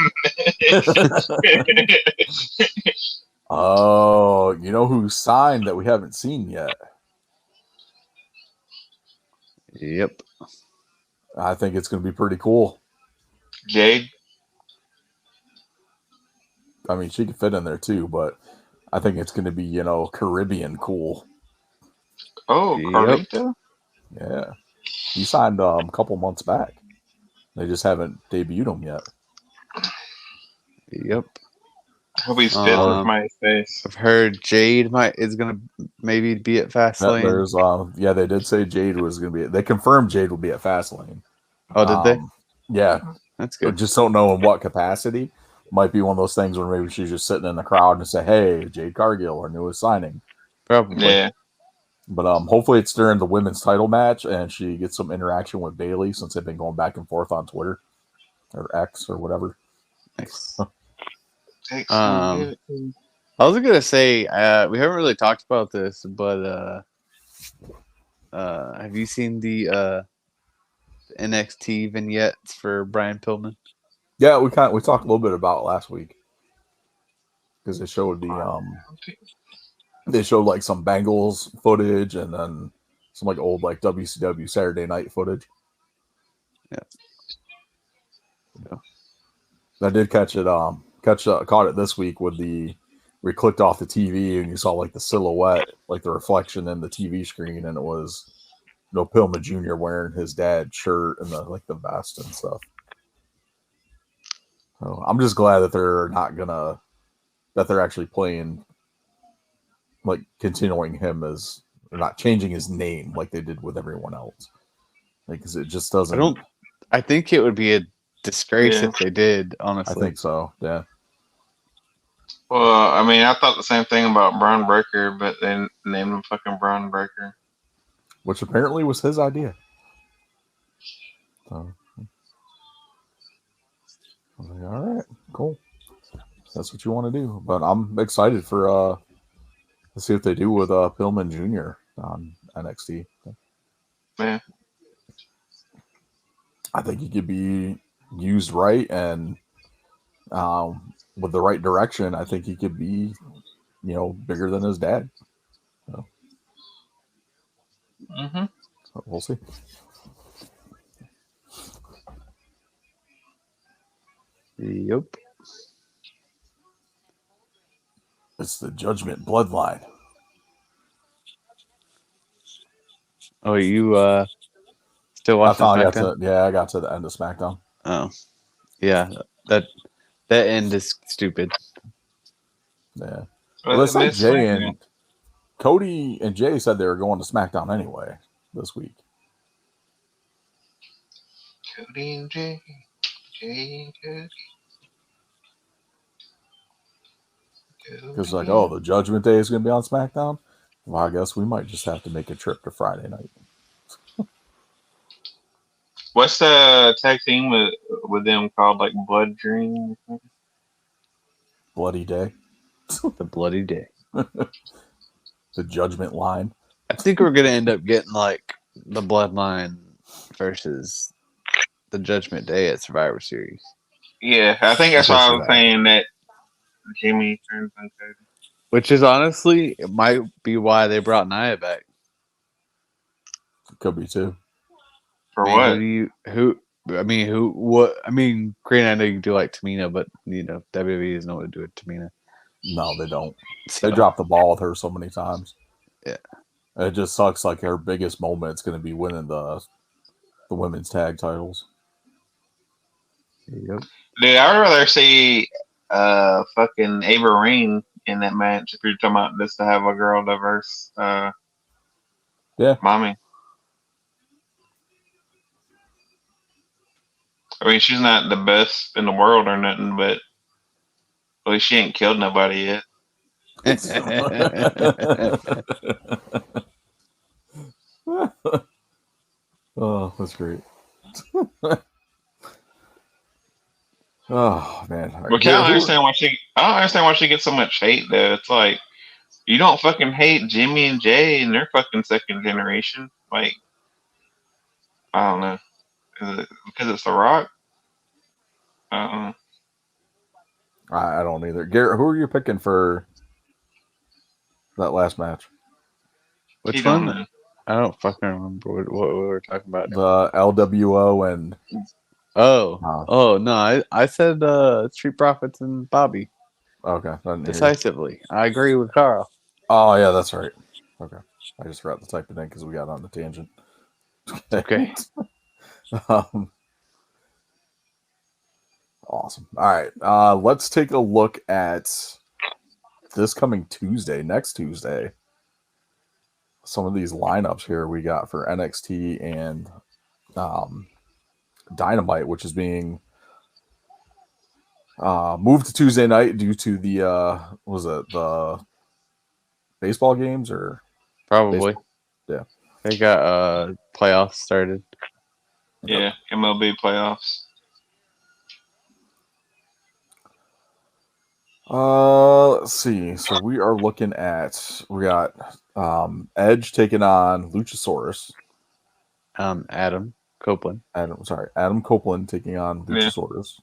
Oh, you know who signed that we haven't seen yet? Yep. I think it's going to be pretty cool. Jade? I mean, she could fit in there too, but I think it's going to be, Caribbean cool. Oh, Yep. Carlito? Yeah. He signed a couple months back. They just haven't debuted him yet. Yep. I hope he's fit with my face. I've heard Jade is gonna maybe be at Fastlane. There's they did say Jade was going to be. They confirmed Jade will be at Fastlane. Oh, did they? Yeah. That's I good. just don't know in what capacity. Might be one of those things where maybe she's just sitting in the crowd and say, "Hey, Jade Cargill, our newest signing." Probably. Yeah. But hopefully it's during the women's title match and she gets some interaction with Bailey since they've been going back and forth on Twitter or X or whatever. Nice. Excellent. I was gonna say we haven't really talked about this, but have you seen the NXT vignettes for Brian Pillman? Yeah, we talked a little bit about it last week because they showed like some Bengals footage and then some like old like WCW Saturday Night footage. Yeah. I did catch it. Caught it this week with we clicked off the TV and you saw like the silhouette, like the reflection in the TV screen, and it was Pillman Jr. wearing his dad's shirt and the vest and stuff. So I'm just glad that they're actually playing, like continuing him as they're not changing his name like they did with everyone else. Because it just doesn't. I think it would be a disgrace if they did. Honestly, I think so. Yeah. Well, I mean, I thought the same thing about Braun Breaker, but they named him fucking Braun Breaker. Which apparently was his idea. So, I was like, all right, cool. That's what you want to do. But I'm excited for to see what they do with Pillman Jr. on NXT. Yeah. I think he could be used right and with the right direction, I think he could be, bigger than his dad. So, so we'll see. Yep. It's the Judgment Bloodline. Oh, you still watching SmackDown? I got to the end of SmackDown. Oh, yeah. That end is stupid. Yeah. Well, it's like Jay and Cody and Jay said they were going to SmackDown anyway this week. Cody and Jay. Cody. Because the Judgment Day is going to be on SmackDown. Well, I guess we might just have to make a trip to Friday night. What's the tag team with them called? Like Blood Dream? Or something? Bloody Day. The bloody day. The Judgment Line. I think we're gonna end up getting like the Bloodline versus the Judgment Day at Survivor Series. Yeah, I think that's I why I see was that. saying that Jimmy turns into. Which is honestly, it might be why they brought Nia back. Could be too. For I mean, what? granted, I know you do like Tamina, but you know, WWE doesn't know what to do with Tamina. No, they don't. So, They dropped the ball with her so many times. Yeah. It just sucks. Like her biggest moment's going to be winning the women's tag titles. Yep. Dude, I'd rather see fucking Ava Rain in that match if you're talking about this to have a girl diverse Yeah. mommy. I mean, she's not the best in the world or nothing, but at least she ain't killed nobody yet. Oh, that's great. Oh man. All right. But I don't understand why she gets so much hate though. It's like you don't fucking hate Jimmy and Jay and they're fucking second generation. Like I don't know. Is it because it's The Rock? I don't either. Garrett, who are you picking for that last match? Which You don't one? know. I don't fucking remember what we were talking about. The LWO and Oh no! I said Street Profits and Bobby okay. I didn't hear you. decisively. I agree with Carl. Oh yeah, that's right. Okay, I just forgot to type it in because we got on the tangent. Okay. Awesome. All right, let's take a look at this coming Tuesday, next Tuesday. Some of these lineups here we got for NXT and Dynamite, which is being moved to Tuesday night due to the was it the baseball games or Probably. Yeah. They got playoffs started. Yeah, MLB playoffs. Let's see. So we are looking at we got Edge taking on Luchasaurus. Adam Copeland. Adam Copeland taking on Luchasaurus.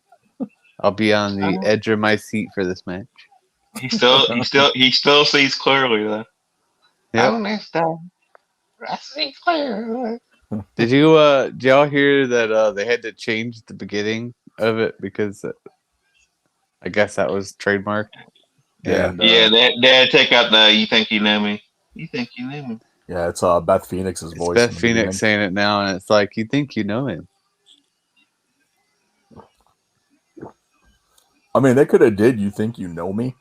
I'll be on the edge of my seat for this match. He still sees clearly though. Yep. I see clearly. Did y'all hear that they had to change the beginning of it because I guess that was trademarked? Yeah. And, Yeah, they take out the "You think you know me." You think you know me. Yeah, it's Beth Phoenix's it's voice. Beth Phoenix saying it now, and it's like, you think you know him. I mean, they could have did "You Think You Know Me,"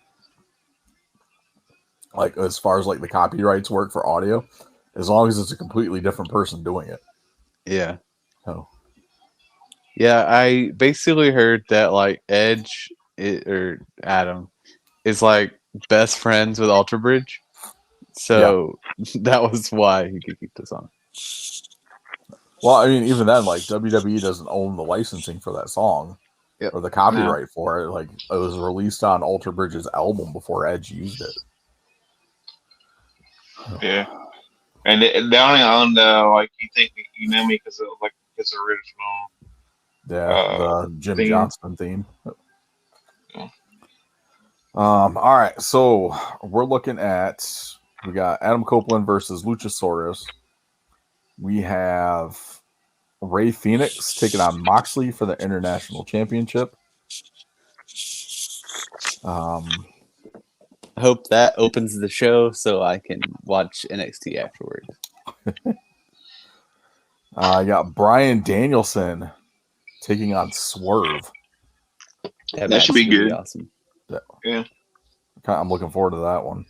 like as far as like the copyrights work for audio, as long as it's a completely different person doing it. Yeah. Oh. Yeah, I basically heard that like Edge or Adam is like best friends with Alter Bridge. So that was why he could keep the song. Well, I mean, even then, like WWE doesn't own the licensing for that song or the copyright for it. Like it was released on Alter Bridge's album before Edge used it. Yeah, and they only own the like "You think you know me" because of like his original. Yeah, the Jim theme. Johnston theme. Yeah. All right, so we're looking at we got Adam Copeland versus Luchasaurus. We have Ray Phoenix taking on Moxley for the International Championship. I hope that opens the show so I can watch NXT afterwards. I got Bryan Danielson taking on Swerve. That should be good. Awesome. Yeah. I'm looking forward to that one.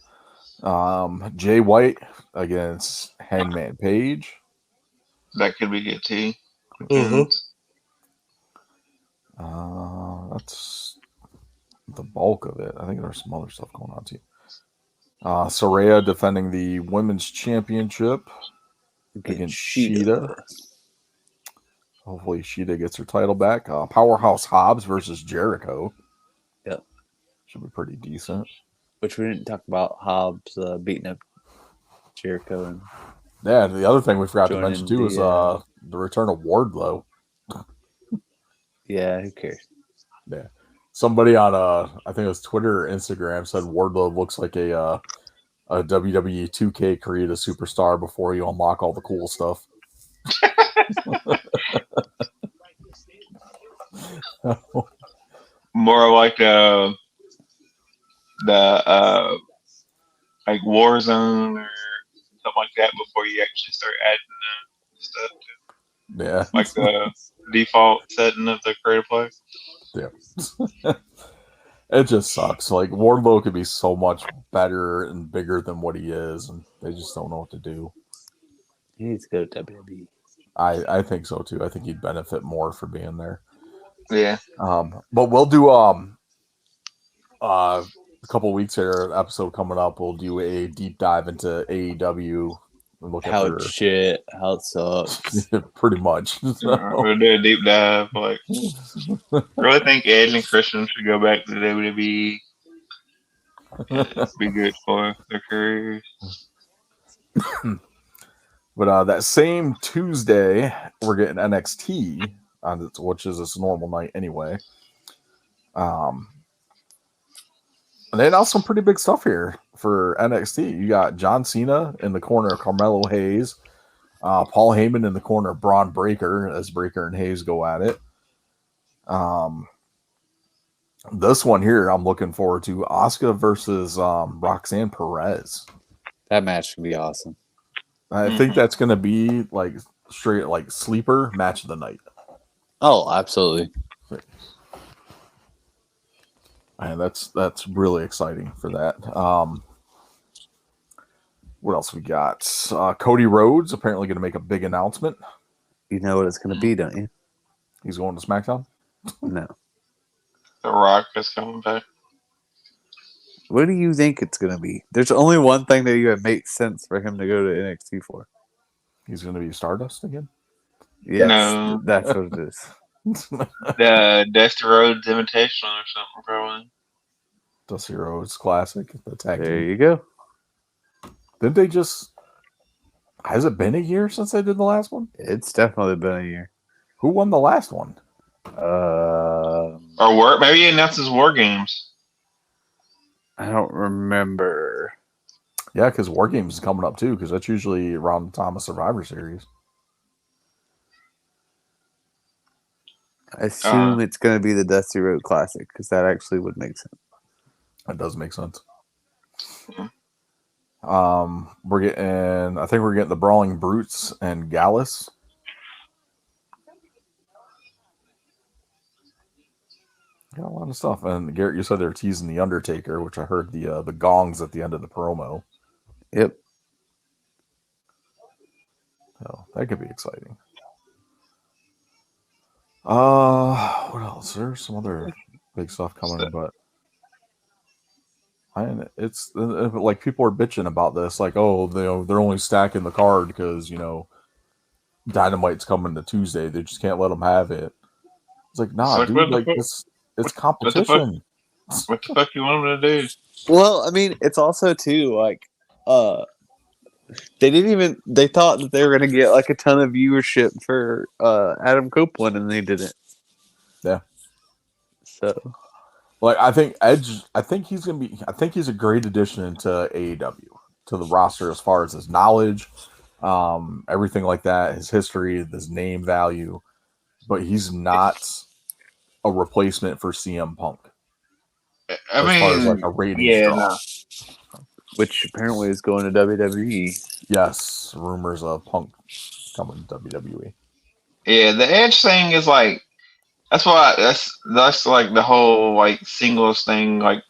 Jay White against Hangman Page. That could be good too. That's the bulk of it. I think there's some other stuff going on too. Soraya defending the women's championship against Sheeta. Hopefully, Sheeta gets her title back. Powerhouse Hobbs versus Jericho. Yep. Should be pretty decent. Which we didn't talk about Hobbs beating up Jericho. And Yeah, the other thing we forgot to mention joining too is the return of Wardlow. yeah, who cares? Yeah. Somebody on I think it was Twitter or Instagram said Wardlow looks like a WWE 2K create a superstar before you unlock all the cool stuff. More like the like Warzone or something like that before you actually start adding stuff to Yeah. like the default setting of the creative play. Yeah. It just sucks. Like Wardlow could be so much better and bigger than what he is, and they just don't know what to do. He needs to go to WWE. I think so too. I think he'd benefit more for being there. Yeah. But we'll do a couple weeks here, an episode coming up. We'll do a deep dive into AEW and look How at it's shit, how it sucks. pretty much. So, We'll do a deep dive. Like, I really think Edge and Christian should go back to the WWE. It'd be good for their careers. But that same Tuesday, we're getting NXT, which is its normal night anyway. And they announced some pretty big stuff here for NXT. You got John Cena in the corner of Carmelo Hayes, Paul Heyman in the corner of Braun Breaker as Breaker and Hayes go at it. This one here, I'm looking forward to Asuka versus Roxanne Perez. That match could be awesome. I think that's going to be like straight like sleeper match of the night. Oh, absolutely. And that's really exciting for that. What else we got? Cody Rhodes apparently going to make a big announcement. You know what it's going to be, don't you? He's going to SmackDown? No. The Rock is coming back. What do you think it's going to be? There's only one thing that even makes sense for him to go to NXT for. He's going to be Stardust again? Yes, No. that's what it is. The Dusty Rhodes Invitation or something, probably. Dusty Rhodes Classic. The tag There team. you go. Didn't they just... Has it been a year since they did the last one? It's definitely been a year. Who won the last one? Or maybe he announces War Games. I don't remember. Yeah, because War Games is coming up too, because that's usually around the time of Survivor Series. I assume it's going to be the Dusty Road Classic because that actually would make sense. That does make sense. Mhm. I think we're getting the Brawling Brutes and Gallus. Got a lot of stuff. And Garrett, you said they're teasing the Undertaker, which I heard the gongs at the end of the promo. Yep. So that could be exciting. What else? There's some other big stuff coming, but it's like people are bitching about this, like, oh, they're only stacking the card because Dynamite's coming to Tuesday. They just can't let them have it. It's like, nah, It's like, dude, what the like fuck? it's competition. What the fuck you want him to do? Well, I mean, it's also too like, they thought that they were going to get like a ton of viewership for Adam Copeland, and they didn't. Yeah. So, Like, I think Edge, I think he's a great addition to AEW, to the roster as far as his knowledge, everything like that, his history, his name value, but he's not a replacement for CM Punk. I mean, as far as like a ratings draw. no. which apparently is going to WWE. Yes, rumors of Punk coming to WWE. Yeah, the Edge thing is like that's like the whole like singles thing. Like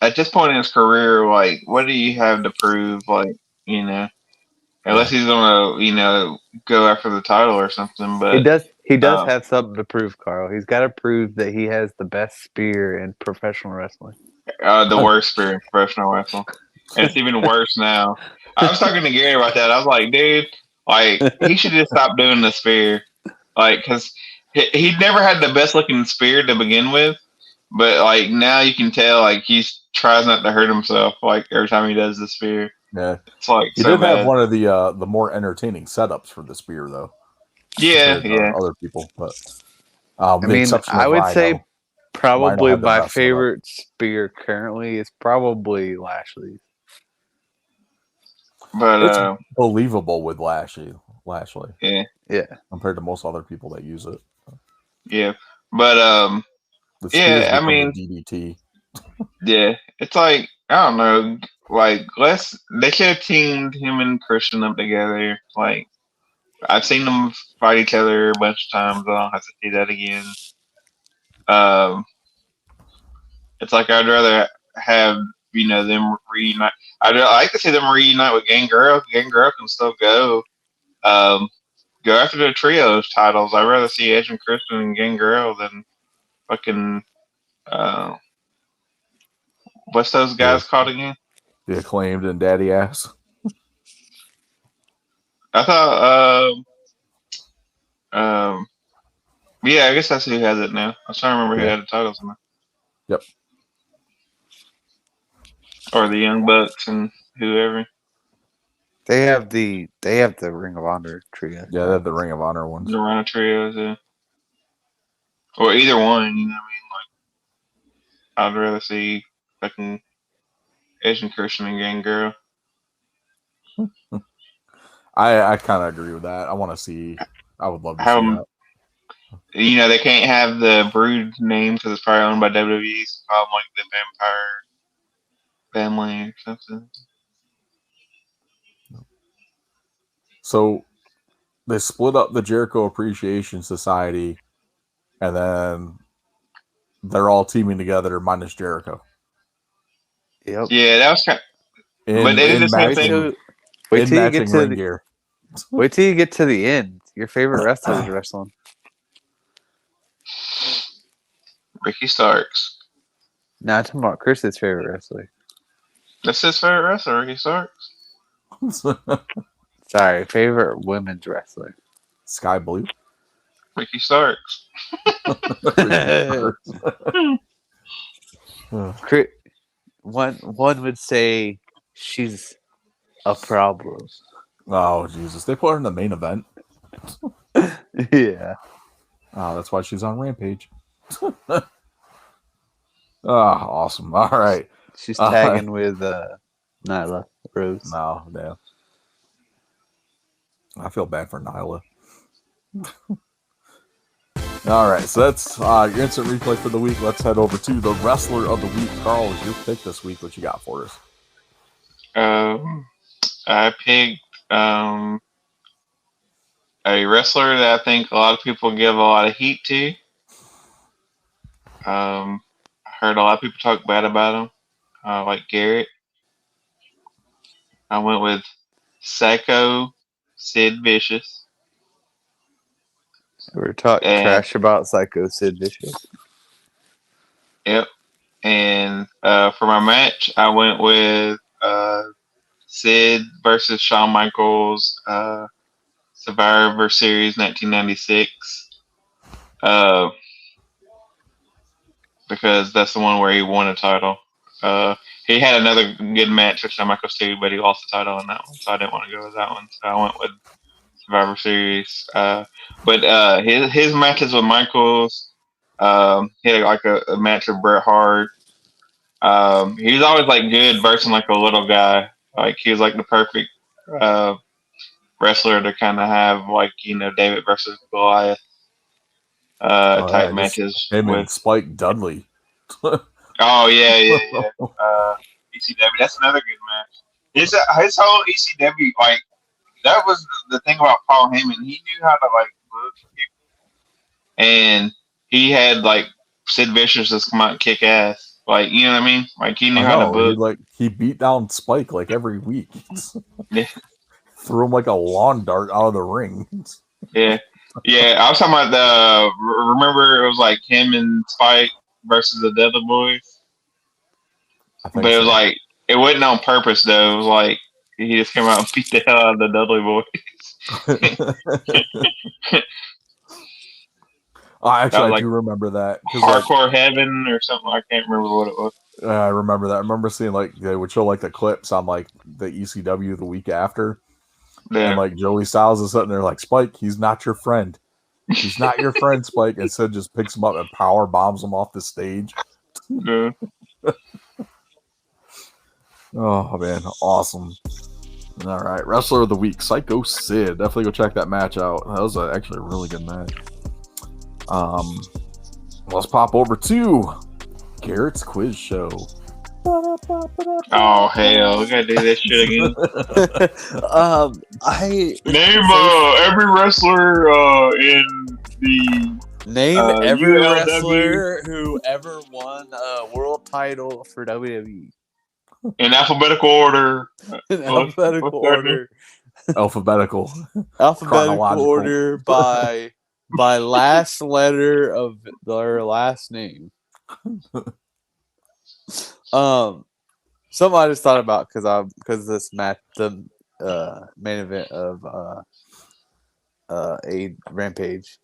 at this point in his career, like what do you have to prove? Like unless he's gonna go after the title or something. But He does have something to prove, Carl. He's got to prove that he has the best spear in professional wrestling. The worst spear in professional wrestling. And it's even worse now. I was talking to Gary about that. I was like, dude, like he should just stop doing the spear, like because he never had the best looking spear to begin with, but like now you can tell like he tries not to hurt himself like every time he does the spear. Yeah, It's like he so did bad. have one of the more entertaining setups for the spear though. Yeah, compared to yeah. other people, but I mean, I would say Rhino probably had the my best setup. favorite spear currently is probably Lashley. But It's believable with Lashley, Yeah. compared to most other people that use it. yeah, but The spear's yeah, I become mean, the DDT. yeah, it's like I don't know, like they should have teamed him and Christian up together. Like I've seen them fight each other a bunch of times. I don't have to see that again. It's like I'd rather have them reunite. I'd like to see them reunite with Gangrel. Gangrel can still go. Go after the trios titles. I'd rather see Edge and Christian and Gangrel than fucking what's those guys called again? The Acclaimed and Daddy Ass. I thought yeah, I guess that's who has it now. I was trying to remember who had the titles now. Yep. Or the Young Bucks and whoever. They have the Ring of Honor trio. Yeah, they have the Ring of Honor ones. The Rhino trios, yeah. Or either one, you know what I mean? Like I'd rather see fucking Edge and Christian and Gangrel. I kind of agree with that. I would love to see that. They can't have the Brood name because it's probably owned by WWE. So probably like the Vampire Family or something. So they split up the Jericho Appreciation Society, and then they're all teaming together minus Jericho. Yep. Yeah, that was kind of. But they did the same thing. Wait till you get to ring gear. Wait till you get to the end. Your favorite wrestler is wrestling. Ricky Starks. Not tomorrow. Chris's favorite wrestler. That's his favorite wrestler, Ricky Starks. Sorry, favorite women's wrestler. Sky Blue. Ricky Starks. One would say she's a problem. Oh Jesus! They put her in the main event. Yeah. Oh, that's why she's on Rampage. Awesome. All right. She's tagging with Nyla Rose. No, damn. I feel bad for Nyla. All right, so that's your instant replay for the week. Let's head over to the wrestler of the week. Carl, is your pick this week? What you got for us? I picked a wrestler that I think a lot of people give a lot of heat to. I heard a lot of people talk bad about him, like Garrett. I went with Psycho Sid Vicious. We're talking trash about Psycho Sid Vicious. Yep. And for my match, I went with Sid versus Shawn Michaels, Survivor Series 1996. Because that's the one where he won a title. He had another good match with Shawn Michaels too, but he lost the title in that one, so I didn't want to go with that one. So I went with Survivor Series. But his matches with Michaels, he had like a match with Bret Hart. He was always like good versus like a little guy. Like he was like the perfect wrestler to kind of have like David versus Goliath type matches. Him with and Spike Dudley. Oh yeah. ECW, that's another good match. His whole ECW, like that was the thing about Paul Heyman. He knew how to like book people, and he had like Sid Vicious just come out and kick ass. Like you know what I mean? Like he knew how to book. He beat down Spike like every week. Yeah. Threw him like a lawn dart out of the ring. Yeah. I was talking about remember it was like him and Spike versus the Dudley Boys. I think But it was so. like it wasn't on purpose though. It was like he just came out and beat the hell out of the Dudley Boys. Actually, I like do remember that because like Hardcore Heaven or something. I can't remember what it was. I remember that. I remember seeing like they would show like the clips on like the ECW the week after, Yeah. and like Joey Styles is sitting there like, Spike, he's not your friend. He's not your friend, Spike. And Sid just picks him up and power bombs him off the stage. Yeah. Oh man, awesome. All right, wrestler of the week, Psycho Sid. Definitely go check that match out. That was actually a really good match. Let's pop over to Garrett's quiz show. Oh hell, we gotta do this shit again. Name every wrestler in the Name every ULW. wrestler who ever won a world title for WWE in alphabetical order. in alphabetical what's that order. Alphabetical. Alphabetical Chronological. order by last letter of their last name. Something I just thought about because this match, the main event of a Rampage.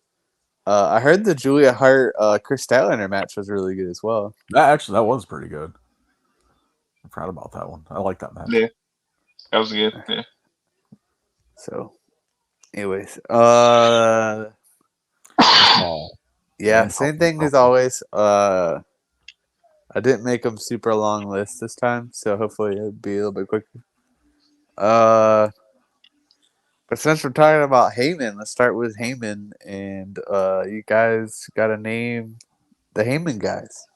I heard the Julia Hart Chris Statlander match was really good as well. That was pretty good. I'm proud about that one. I like that match. Yeah, that was good. Yeah. So, anyways, Oh, yeah, Yeah. same thing as always. I didn't make them super long list this time, so hopefully it'll be a little bit quicker. But since we're talking about Heyman, let's start with Heyman, and you guys got to name the Heyman guys.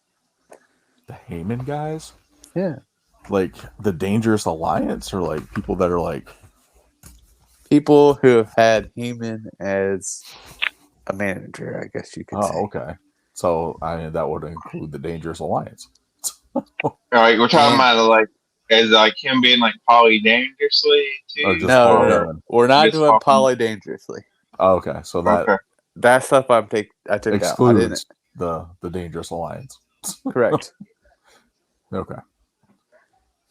the Heyman guys? Yeah, Like the Dangerous Alliance, or like people that are like people who have had Heyman as a manager, I guess you could say. okay. So that would include the Dangerous Alliance. All right, we're talking about like as like him being like Polly Dangerously too. Or just No, Paul no, Heyman. we're not Just doing Paul. Polly Dangerously. Okay, so that Okay. That stuff I took out. I didn't. excludes the Dangerous Alliance. Correct. Okay.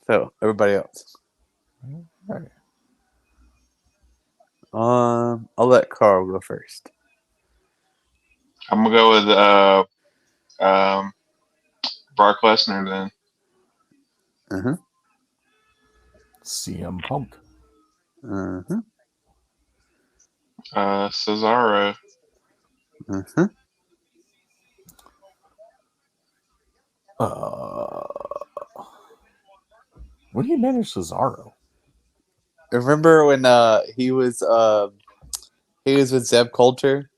So everybody else. Alright. I'll let Carl go first. I'm gonna go with Brock Lesnar then. Uh-huh. CM Punk. Uh-huh. Cesaro. Uh-huh. When he managed Cesaro? Remember when he was with Zeb Coulter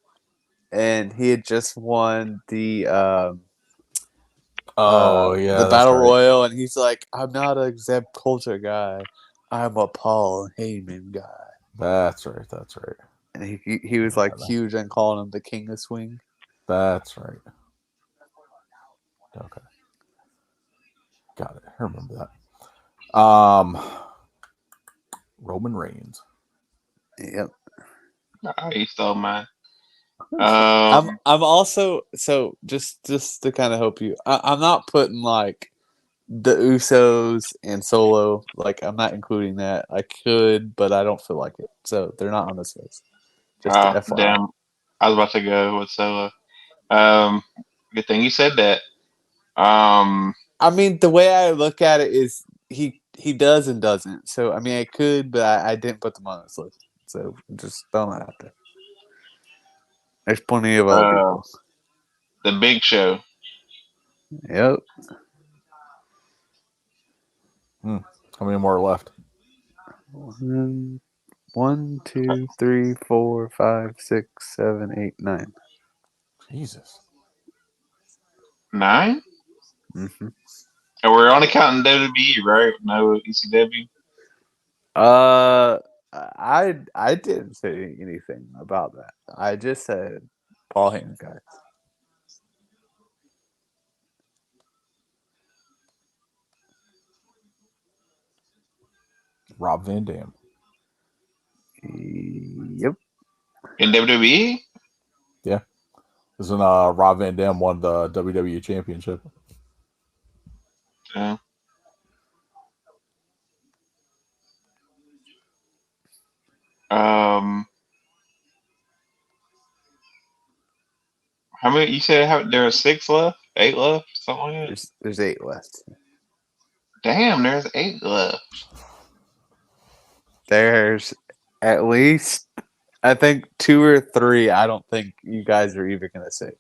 and he had just won the Yeah, the that's Battle right. Royal, and he's like, I'm not a Zeb Coulter guy. I'm a Paul Heyman guy. That's right. That's right. And he was like huge and calling him the King of Swing. That's right. Okay. Got it. I remember that. Roman Reigns. Yep. He stole mine. I'm also, so just to kind of help you, I'm not putting like the Usos and Solo, like I'm not including that. I could, but I don't feel like it, so they're not on this list. Just to FYI. Damn. I was about to go with Solo. Good thing you said that. I mean, the way I look at it is he does and doesn't. So I mean, I could, but I didn't put them on this list. So just throwing that out there. There's plenty of other people. The Big Show. Yep. How many more are left? 1, 2, 3, 4, 5, 6, 7, 8, 9. Jesus. 9? Mm-hmm. And we're only counting WWE, right? No ECW. I didn't say anything about that. I just said Paul Heyman guys. Rob Van Dam. Yep. In WWE? Isn't Rob Van Dam won the WWE Championship? Yeah. How many? You said there are 6 left, 8 left, something like that. There's 8 left. Damn, there's 8 left. There's at least, I think, 2 or 3. I don't think you guys are even gonna say.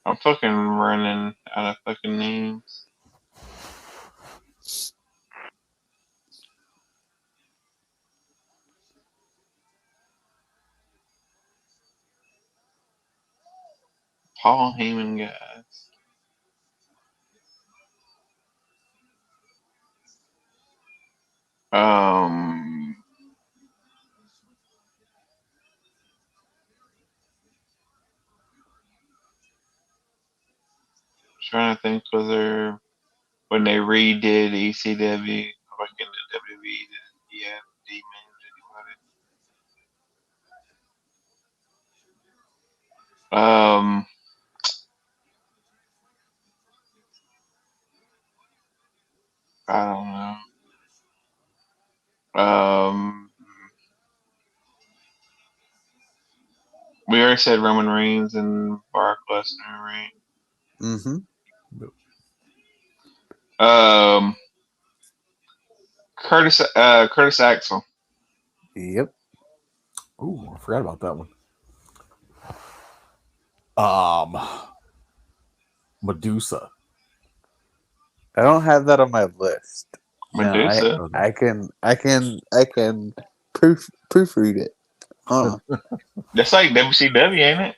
I'm fucking running out of fucking names. Paul Heyman guys. Trying to think whether when they redid ECW, like in the WWE, did he have demons anybody? I don't know. We already said Roman Reigns and Brock Lesnar, right? Mm-hmm. Curtis Axel. Yep. Ooh, I forgot about that one. Medusa. I don't have that on my list. Medusa. No, I can proofread it. That's like WCW, ain't it?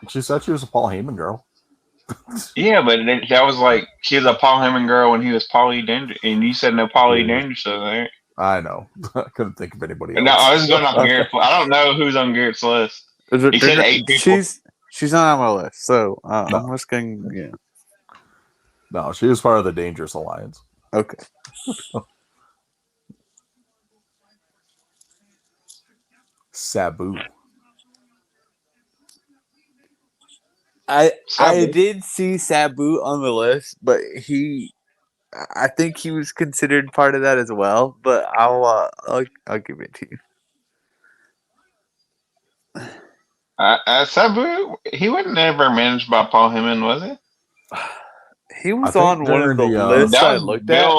She said she was a Paul Heyman girl. Yeah, but that was like she was a Paul Heyman girl when he was Paulie Danger, and you said no Paulie Danger, so there. I know. I couldn't think of anybody else. No, I was going off Garrett. I don't know who's on Garrett's list. He said 8 people. She's not on my list, so I'm just going. Yeah. No, she was part of the Dangerous Alliance. Okay. Sabu. I did see Sabu on the list, but I think he was considered part of that as well. But I'll give it to you. Sabu, he wasn't ever managed by Paul Heyman, was he? He was on one of the lists I looked at.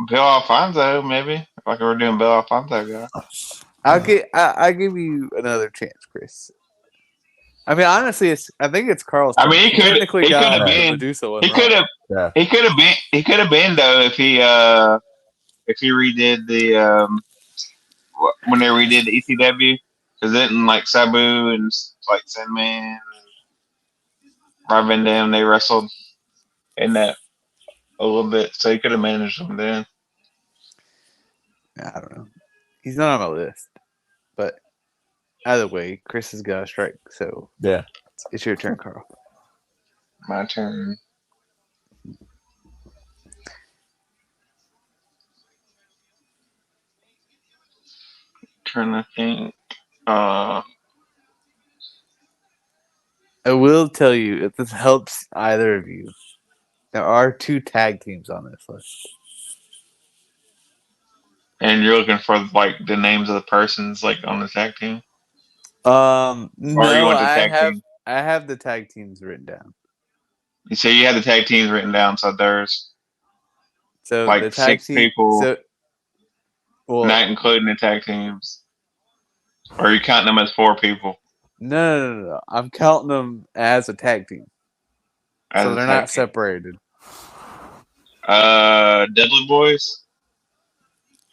Bill Alfonso, maybe. Like we were doing Bill Alfonso guy. I'll give you another chance, Chris. I mean, honestly, I think it's Carl's. I mean, he could have been. Medusa He could have been though if he redid the when they redid the ECW, because then like Sabu and like Sandman and Rob Van Dam, they wrestled in that a little bit, so he could have managed them then. I don't know. He's not on my list, but either way, Chris has got a strike. So yeah, it's your turn, Carl. My turn. Trying to think. I will tell you, if this helps either of you, there are 2 tag teams on this list. And you're looking for like the names of the persons like on the tag team? No, I have the tag teams written down. You say you have the tag teams written down, so there's like the tag 6 people, not not including the tag teams. Or are you counting them as 4 people? No. I'm counting them as a tag team. So they're not separated. Dudley Boys?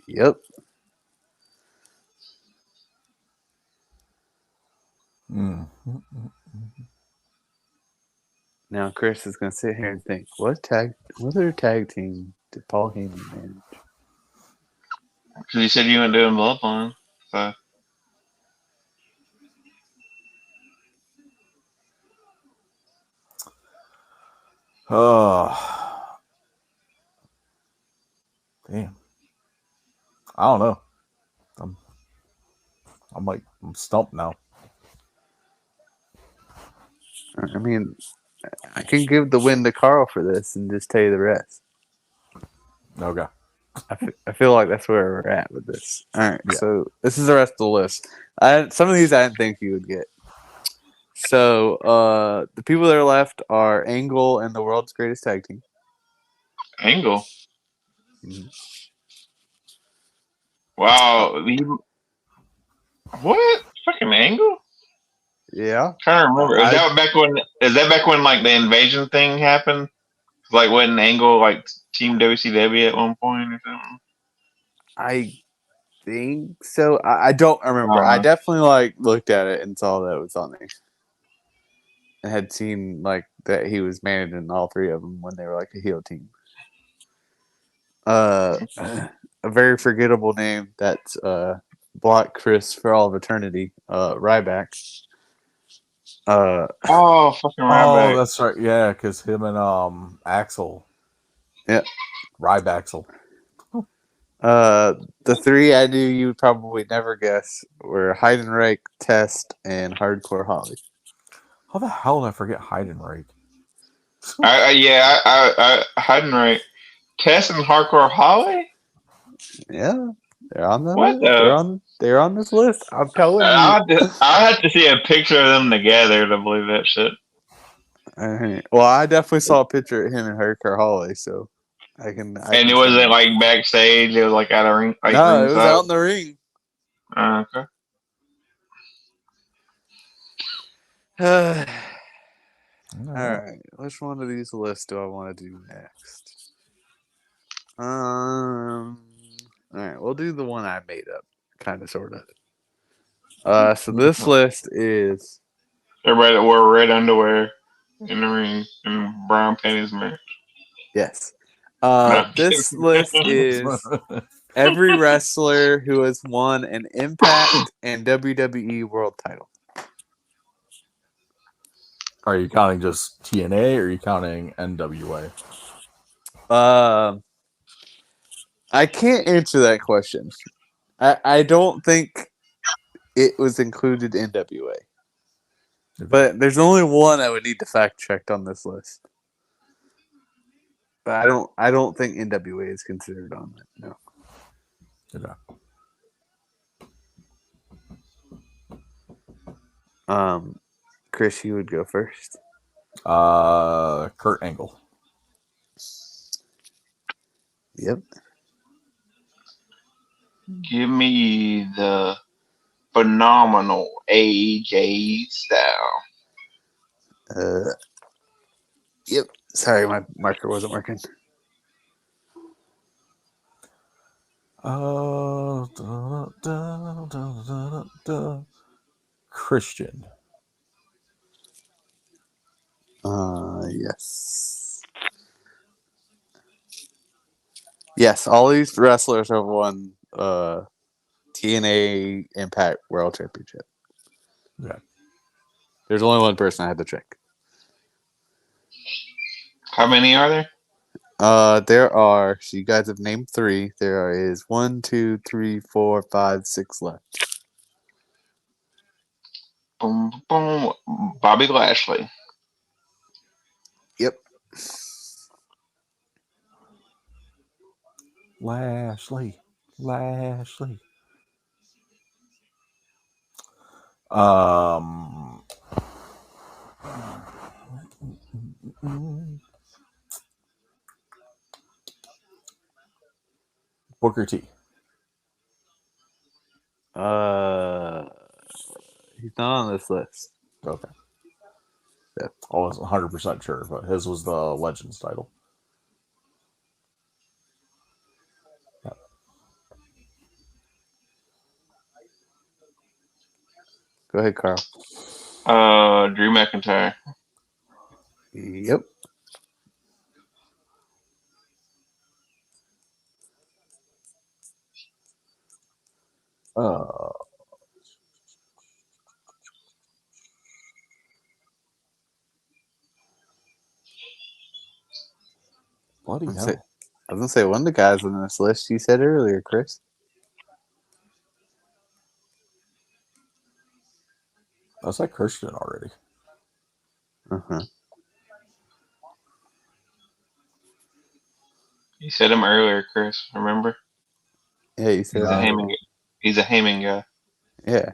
Yep. Now Chris is gonna sit here and think, what other tag team did Paul Heyman manage? Because you said you weren't doing Bloodline, so. Damn. I don't know. I'm stumped now. I mean, I can give the win to Carl for this and just tell you the rest. Okay. I feel like that's where we're at with this. All right, Yeah. so this is the rest of the list. Some of these I didn't think you would get. So the people that are left are Angle and the world's greatest tag team. Angle. Mhm. Wow. What? Fucking Angle? Yeah, Trying to remember. I Is that back when like the invasion thing happened? Like wasn't Angle like Team WCW at one point or something? I think so. I don't remember. I Uh, definitely like looked at it and saw that it was on there, and had seen like that he was managing all three of them when they were like a heel team. A very forgettable name that's blocked Chris for all of eternity. Ryback. oh, fucking right Oh, back. that's right. Yeah, because him and Axel. Yeah. Rybaxel. The three I knew you would probably never guess were Heidenreich, Test, and Hardcore Holly. How the hell did I forget Heidenreich? Heidenreich. Tess and Hardcore Holly? Yeah, they're on the What list. the? They're on this list. I'm telling you. I'll have to see a picture of them together to believe that shit. Alright. Well, I definitely saw a picture of him and Hardcore Holly, so I can. And it wasn't like backstage. It was like at a ring. Like no, it was ringside. out in the ring. Okay. All right, which one of these lists do I want to do next? All right, we'll do the one I made up, kind of, sort of. So this list is Everybody that wore red underwear in the ring and brown panties match. yes. No. This list is every wrestler who has won an Impact and WWE World Title. Are you counting just TNA or are you counting NWA? I can't answer that question. I don't think it was included in NWA. But there's only one I would need to fact check on this list. But I don't think NWA is considered on it. No. Okay. Chris, you would go first. Kurt Angle. Yep. Give me the phenomenal AJ Styles. Yep. Sorry, my marker wasn't working. Christian. Yes. Yes, all these wrestlers have won TNA Impact World Championship. Yeah. There's only one person I had to check. How many are there? There are. So you guys have named three. There is 1, 2, 3, 4, 5, 6 left. Boom, boom. Bobby Lashley. Yep. Lashley. Booker T. He's not on this list. Okay. Yeah. I wasn't 100% sure, but his was the Legends title. Go ahead, Carl. Drew McIntyre. Yep. Bloody hell. I was gonna say one of the guys on this list you said earlier, Chris. I said Christian already. Uh-huh. You said him earlier, Chris. Remember? Yeah, you He's said a Right. that. Heyman. He's a Heyman guy. Yeah.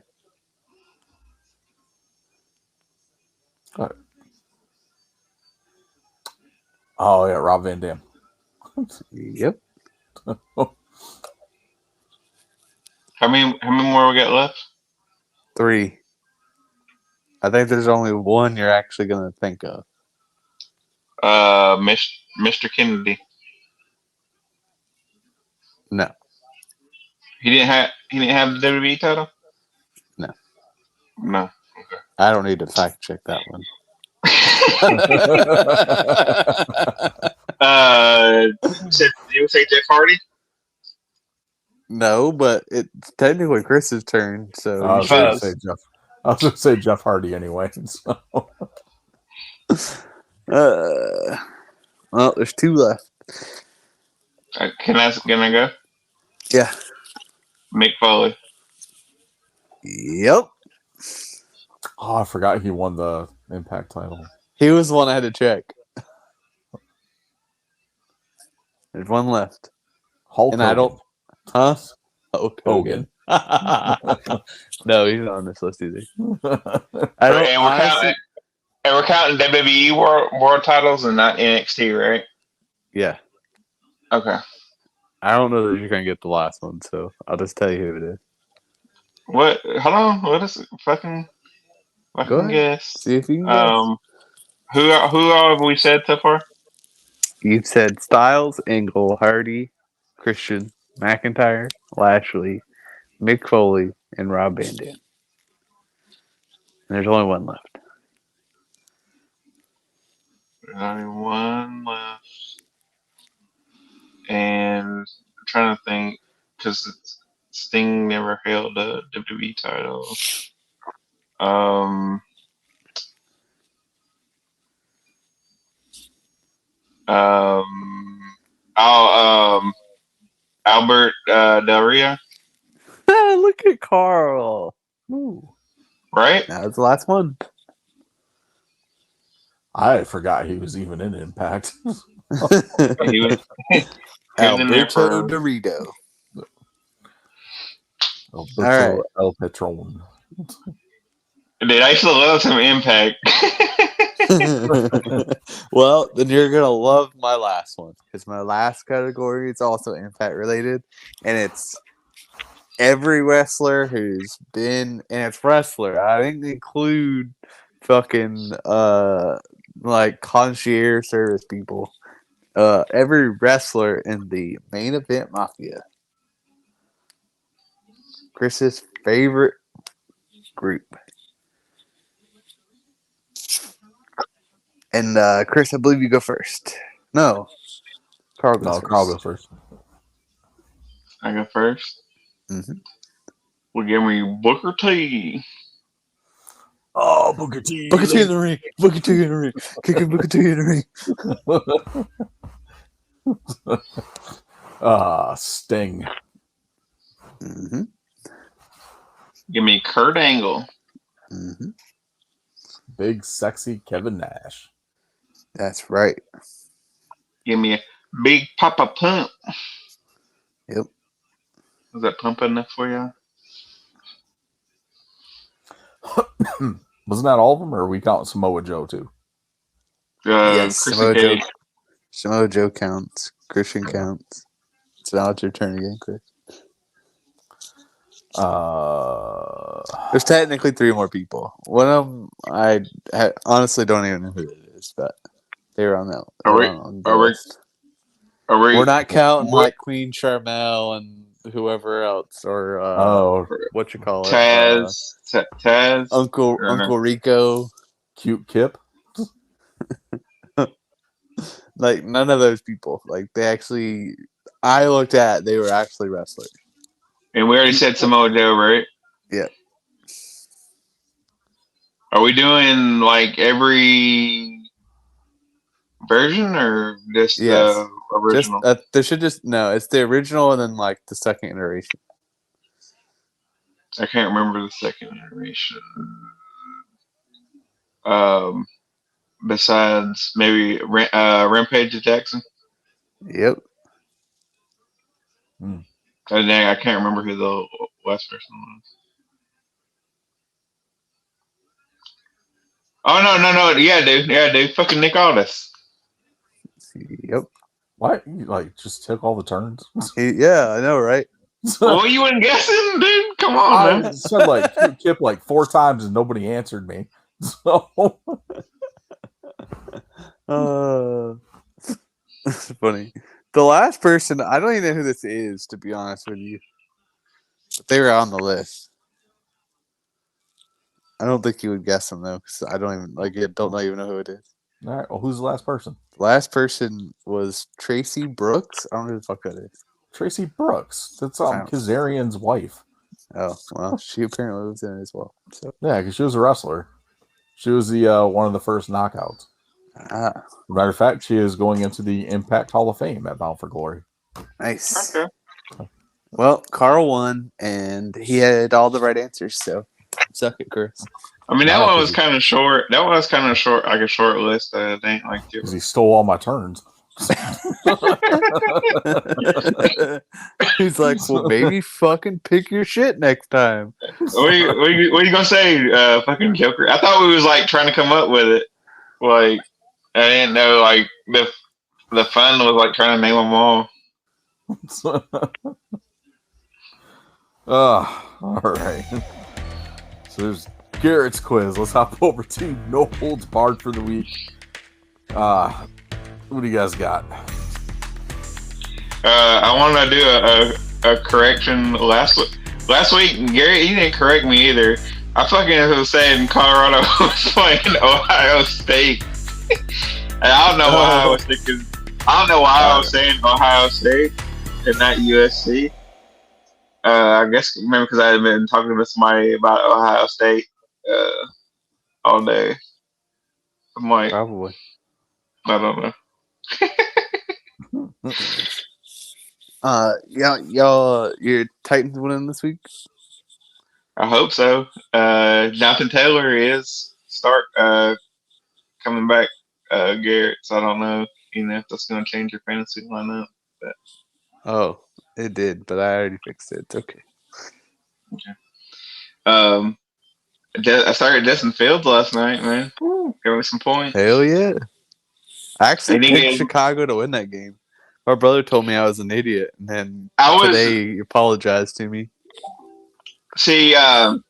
Oh yeah, Rob Van Dam. Yep. How many more we got left? 3. I think there's only one you're actually gonna think of. Mr. Kennedy. No. He didn't have the WWE title. No. No. I don't need to fact check that one. Did you say Jeff Hardy? No, but it's technically Chris's turn, so I you was going to should. say Jeff. I was going to say Jeff Hardy anyway. So. Well, there's 2 left. Can I go? Yeah. Mick Foley. Yep. Oh, I forgot he won the Impact title. He was the one I had to check. There's 1 left. Hulk And I Hogan. don't. Huh? Hulk Hogan. No, he's not on this list either. I And don't honestly. we're counting WWE world titles and not NXT, right? Yeah. Okay. I don't know that you're going to get the last one, so I'll just tell you who it is. What? Hold on. What is it? Fucking Go ahead. guess. See if you can guess. Who all have we said so far? You've said Styles, Angle, Hardy, Christian, McIntyre, Lashley, Mick Foley, and Rob Van Dam. And there's only 1 left. There's only 1 left. And I'm trying to think, because Sting never held a WWE title. Albert Del Rio, Look at Carl. Ooh. right? That was the last one. I forgot he was even in Impact. He was in there Alberto for. Dorito. Alberto right. El Patron. Dude, I still love some Impact. Well, then you're going to love my last one. Because my last category is also Impact related. And it's every wrestler who's been, and it's wrestler. I didn't include fucking like concierge service people. Every wrestler in the main event mafia. Chris's favorite group. And Chris, I believe you go first. No, Carl goes No, first. Carl goes first. I go first. Mm-hmm. Well, give me Booker T. Oh, Booker T. Booker T in the ring. Booker T in the ring. Kicking Booker T in the ring. Sting. Mm-hmm. Give me Kurt Angle. Mm-hmm. Big, sexy Kevin Nash. That's right. Give me a Big Papa Pump. Yep. Was that pump enough for you? Wasn't that all of them, or are we counting Samoa Joe too? Yes, Chrissy Samoa Joe. Cage. Samoa Joe counts. Christian counts. So now it's your turn again, Chris. There's technically 3 more people. One of them, I honestly don't even know who it is, but they were on that. We're not counting like Queen Charmel and whoever else, or what you call it, Taz, Uncle Rico, Cute Kip. like none of those people. Like they actually, I looked at, they were actually wrestlers. and we already said Samoa Joe, right? Yeah. Are we doing like every version or just Yes. the original? There should just no. It's the original and then like the second iteration. I can't remember the second iteration. besides maybe Rampage Jackson. Yep. Oh, dang, I can't remember who the last person was. Oh no, yeah, dude, fucking Nick Aldis. Yep. What? You like just took all the turns? Yeah, I know, right? Well, you weren't guessing, dude. Come on, I man. said like Kip like 4 times and nobody answered me. So It's funny. The last person, I don't even know who this is, to be honest with you. But they were on the list. I don't think you would guess them though, because I don't even know who it is. all right, well, who's the last person? The last person was Tracy Brooks. I don't know who the fuck that is. Tracy Brooks. That's Wow. Kazarian's wife. Oh, well, she apparently lives in it as well. So Yeah, because she was a wrestler. She was the one of the first knockouts. Matter of fact, she is going into the Impact Hall of Fame at Bound for Glory. Nice. Okay. Well, Carl won, and he had all the right answers, so suck it, Chris. I mean, that one was kind of short. That one was kind of short, like a short list. I think, like, because he stole all my turns. He's like, well, maybe fucking pick your shit next time. what are you gonna say, fucking Joker? I thought we was like trying to come up with it. Like, I didn't know like the fun was like trying to name them all. All right. So there's Garrett's quiz. Let's hop over to No Holds Barred for the week. What do you guys got? I want to do a correction last week. Gary, you didn't correct me either. I fucking was saying Colorado was playing Ohio State, and I don't know why I was thinking. I don't know why I was saying Ohio State and not USC. I guess maybe because I had been talking to somebody about Ohio State all day. I'm like, Probably. I don't know. Y'all, your Titans winning this week? I hope so. Jonathan Taylor is coming back, Garrett. So I don't know, if that's going to change your fantasy lineup. But Oh, it did, but I already fixed it. It's okay. I started Justin Fields last night, man. Woo, give me some points. Hell yeah! I actually And he picked gave- Chicago to win that game. My brother told me I was an idiot, and then today he apologized to me. See, I'm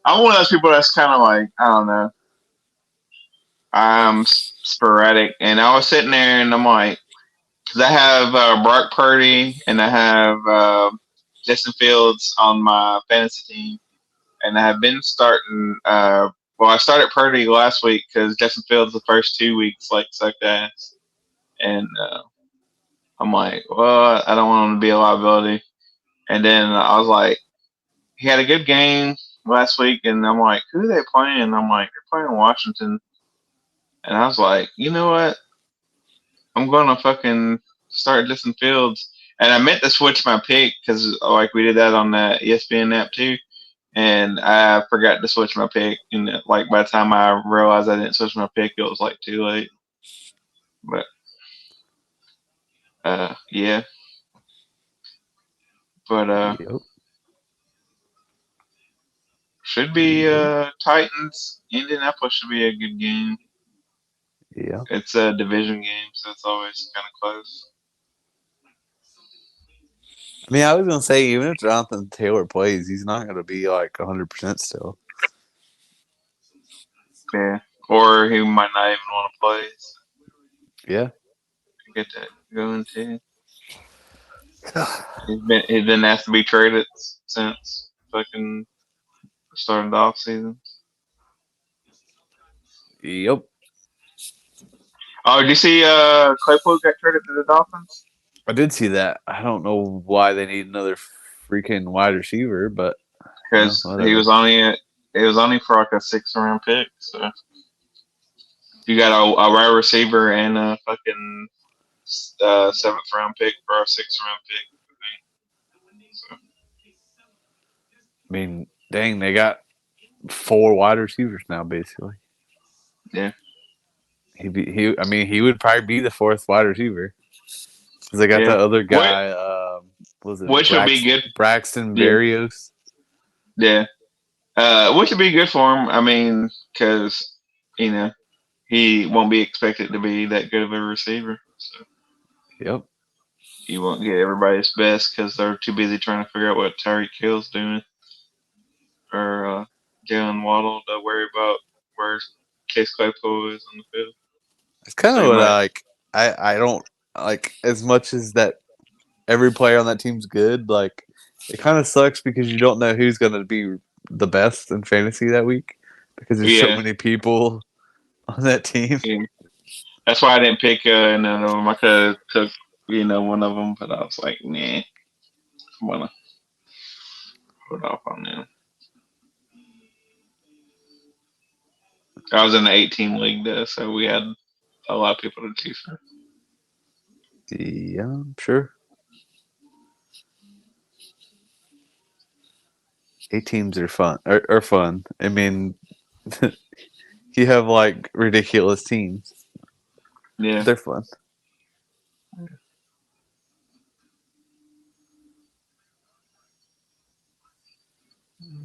one of those people that's kind of like, I don't know. I'm sporadic, and I was sitting there, and I'm like, because I have Brock Purdy, and I have Justin Fields on my fantasy team, and I have been starting. I started Purdy last week because Justin Fields the first 2 weeks like sucked ass, and I'm like, well, I don't want him to be a liability. And then I was like, he had a good game last week, and I'm like, who are they playing? And I'm like, they're playing Washington. And I was like, you know what? I'm going to fucking start Justin Fields. And I meant to switch my pick because, like, we did that on the ESPN app too. And I forgot to switch my pick. And, like, by the time I realized I didn't switch my pick, it was, like, too late. But, yeah. But, Yep. should be Titans. Indianapolis should be a good game. Yeah. It's a division game, so it's always kind of close. I mean, I was gonna say even if Jonathan Taylor plays, he's not gonna be like 100% still. Yeah. Or he might not even want to play. So Yeah. get that going too. He's been asked to be traded since fucking started the off season. Yep. Oh, did you see Claypool got traded to the Dolphins? I did see that. I don't know why they need another freaking wide receiver, but Because whatever. it was only for like a 6th round pick. So you got a wide receiver and a fucking 7th round pick for a 6th round pick. So, I mean, dang, they got 4 wide receivers now, basically. Yeah. He would probably be the fourth wide receiver because they got Yeah. that other What guy. Was it which would be good? Braxton Yeah. Berrios? Yeah. Which would be good for him. I mean, because he won't be expected to be that good of a receiver, so Yep. he won't get everybody's best because they're too busy trying to figure out what Tyreek Hill's doing or Jalen Waddle to worry about where Case Claypool is on the field. It's kind So of he what might. I like. I don't like as much as that. Every player on that team's good. Like it kind of sucks because you don't know who's going to be the best in fantasy that week because there's so Yeah. many people on that team. Yeah. That's why I didn't pick none of them. I could have took one of them, but I was like, nah, I'm gonna hold off on them. I was in the 18 league though, so we had a lot of people to choose from. Yeah, I'm sure. 8 teams are fun. Are fun. I mean, you have like ridiculous teams. Yeah. They're fun.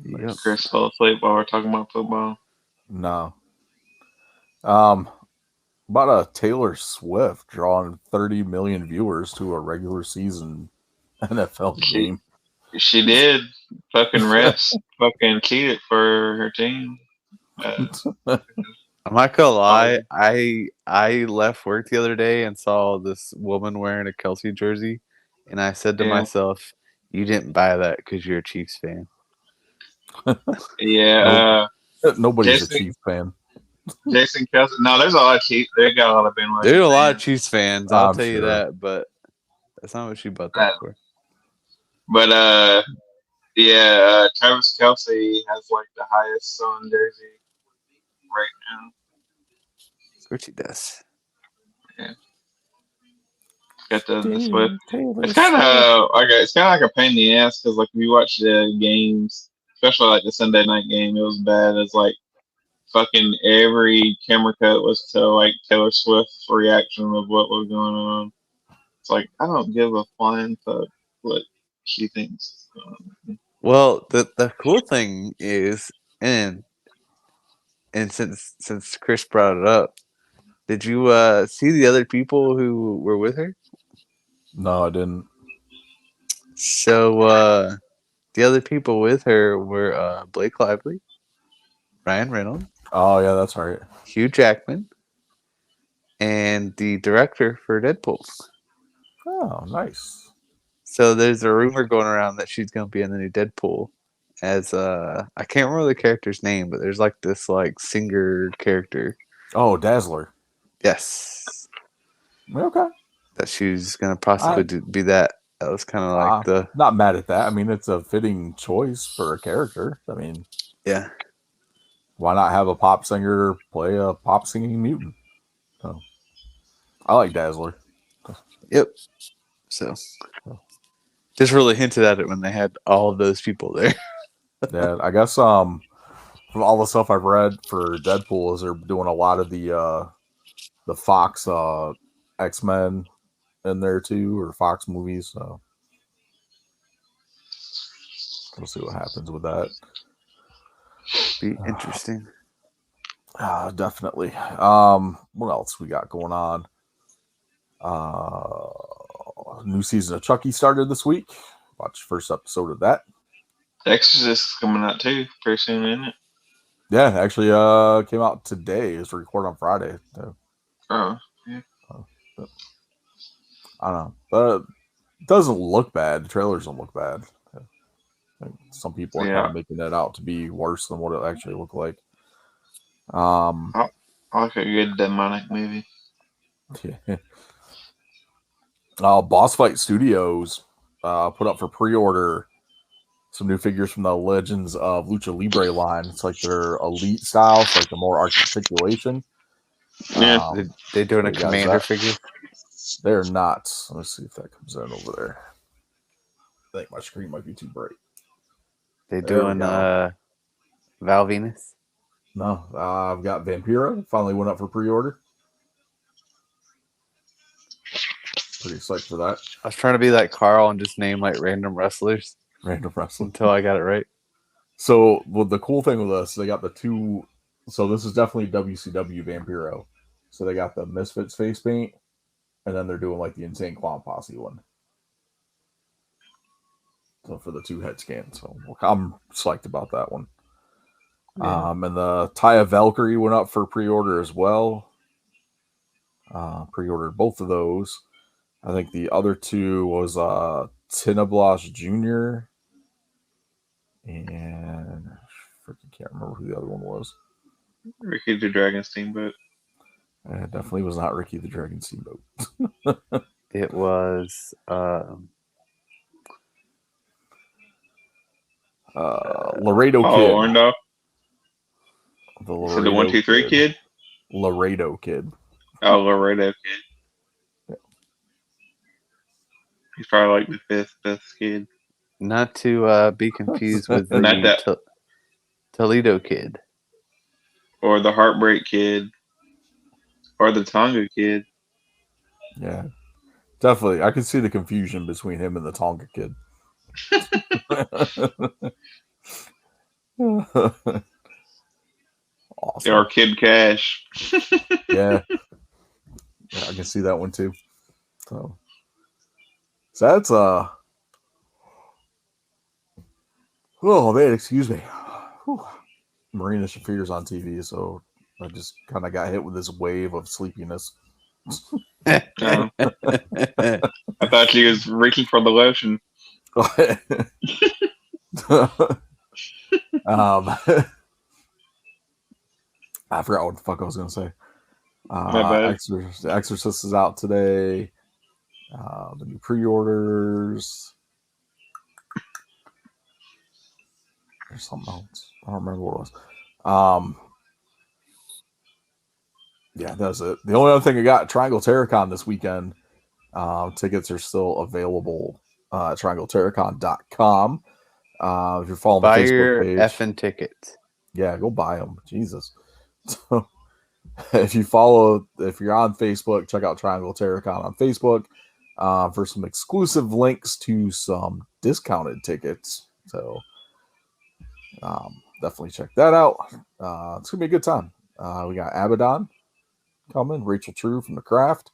Yep. Chris fell asleep while we're talking about football. No. About a Taylor Swift drawing 30 million viewers to a regular season NFL game. She did. Fucking refs fucking cheated for her team. I'm not gonna lie. I left work the other day and saw this woman wearing a Kelsey jersey, and I said to Yeah. myself, "You didn't buy that because you're a Chiefs fan." Yeah. Nobody's Jason- a Chiefs fan. Jason Kelsey. No, there's a lot of Chiefs. They got a lot of bandwagon. There's a lot of fans. Chiefs fans. I'll I'm tell you sure. that, but that's not what she bought that for. But Travis Kelsey has like the highest selling jersey right now. Of course he does. Got the Swift. It's kind of like a pain in the ass because like if you watch the games, especially like the Sunday night game, it was bad. It's like fucking every camera cut was to like Taylor Swift's reaction of what was going on. It's like I don't give a flying fuck what she thinks. Well, the cool thing is, and since Chris brought it up, did you see the other people who were with her? No, I didn't. So the other people with her were Blake Lively, Ryan Reynolds, Oh, yeah, that's right. Hugh Jackman, and the director for Deadpool. Oh, nice. So there's a rumor going around that she's going to be in the new Deadpool as I can't remember the character's name, but there's like this like singer character. Oh, Dazzler. Yes, Okay. that she's going to possibly be that. That was kind of like the Not mad at that. I mean, it's a fitting choice for a character. I mean, yeah. why not have a pop singer play a pop singing mutant? So, I like Dazzler. Yep. So just really hinted at it when they had all of those people there. Yeah, I guess from all the stuff I've read for Deadpool is they're doing a lot of the Fox X-Men in there too, or Fox movies. So we'll see what happens with that. Be interesting. Definitely. What else we got going on? New season of Chucky started this week. Watch the first episode of that. Exorcist is coming out too pretty soon, isn't it? Yeah, actually came out today. It's recorded on Friday. So, Oh, I don't know. But it doesn't look bad. The trailers don't look bad. I think some people are kind of making that out to be worse than what it actually looked like. I like a good demonic movie. Yeah. Boss Fight Studios put up for pre-order some new figures from the Legends of Lucha Libre line. It's like their elite style, it's like the more articulation. Yeah. They're doing a you guys commander that? figure. They're not. Let's see if that comes in over there. I think my screen might be too bright. They're There we doing go. Val Venus. No, I've got Vampiro. Finally went up for pre-order. Pretty psyched for that. I was trying to be like Carl and just name like random wrestlers Random wrestling. until I got it right. So, well, the cool thing with this, they got the two. So this is definitely WCW Vampiro. So they got the Misfits face paint, and then they're doing like the Insane Clown Posse one. So for the 2 head scans, so I'm psyched about that one. Yeah. And the Taya Valkyrie went up for pre-order as well. Pre-ordered both of those. I think the other 2 was Tinablas Jr. and I freaking can't remember who the other one was. Ricky the Dragon Steamboat. It definitely was not Ricky the Dragon Steamboat. It was Laredo Oh, Kid. Orndorff. The So the 1, 2, 3 kid. Laredo Kid. Oh, Laredo kid. Yeah. He's probably like the fifth best kid. not to be confused with Not the that- Toledo Kid. Or the Heartbreak Kid. Or the Tonga Kid. Yeah. Definitely. I can see the confusion between him and the Tonga Kid. Awesome. Or Kid Cash. Yeah. Yeah, I can see that one too. So that's oh man, excuse me. Whew. Marina Shafir's on TV, so I just kind of got hit with this wave of sleepiness. I thought she was reaching for the lotion. I forgot what the fuck I was gonna say. My bad. Exorcist is out today. The new pre-orders. There's something else. I don't remember what it was. Yeah, that's it. The only other thing I got, Triangle Terracon this weekend. Tickets are still available at triangleterracon.com. If you're following Buy the Facebook your page, effing tickets. yeah, go buy them. Jesus. So, if you're on Facebook, check out Triangle Terracon on Facebook for some exclusive links to some discounted tickets. So, definitely check that out. It's gonna be a good time. We got Abaddon coming, Rachel True from The Craft.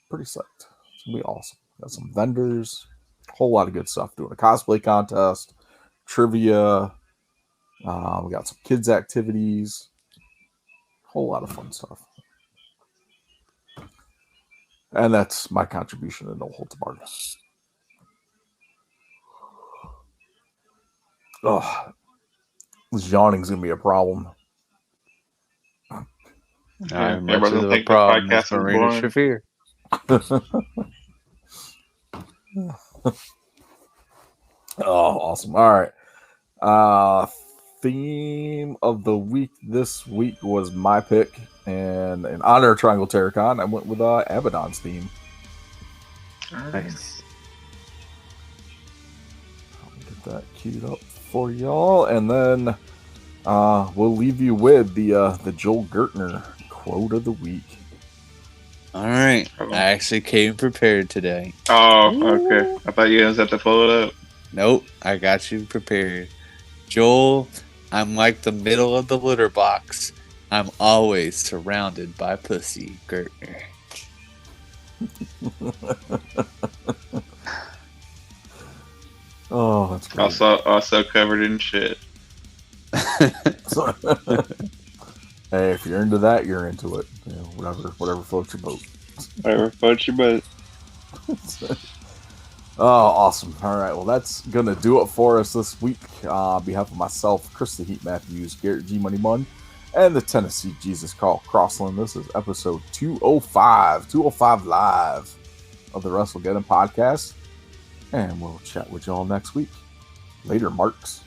Pretty psyched. It's gonna be awesome. Got some vendors, a whole lot of good stuff. Doing a cosplay contest, trivia. We got some kids activities, whole lot of fun stuff. And that's my contribution to No Holds Barred. Oh, this yawning's gonna be a problem. I'm everybody's much gonna of a think the problem podcast as is Marina boring. Shafir. Oh, awesome. All right. Theme of the week this week was my pick. And in honor of Triangle Terracon, I went with Abaddon's theme. Nice. I'll get that queued up for y'all. And then we'll leave you with the Joel Gertner quote of the week. All right. I actually came prepared today. Oh, okay. I thought you guys had to pull it up. Nope. I got you prepared. Joel, I'm like the middle of the litter box. I'm always surrounded by pussy, Gertner. Oh, that's great. Also covered in shit. Hey, if you're into that, you're into it. You know, whatever floats your boat. Whatever floats your boat. Oh, awesome. All right. Well, that's going to do it for us this week. On behalf of myself, Chris the Heat Matthews, Garrett G Money Munn, and the Tennessee Jesus Carl Crossland. This is episode 205 live of the WrestleGeddon podcast. And we'll chat with y'all next week. Later, Marks.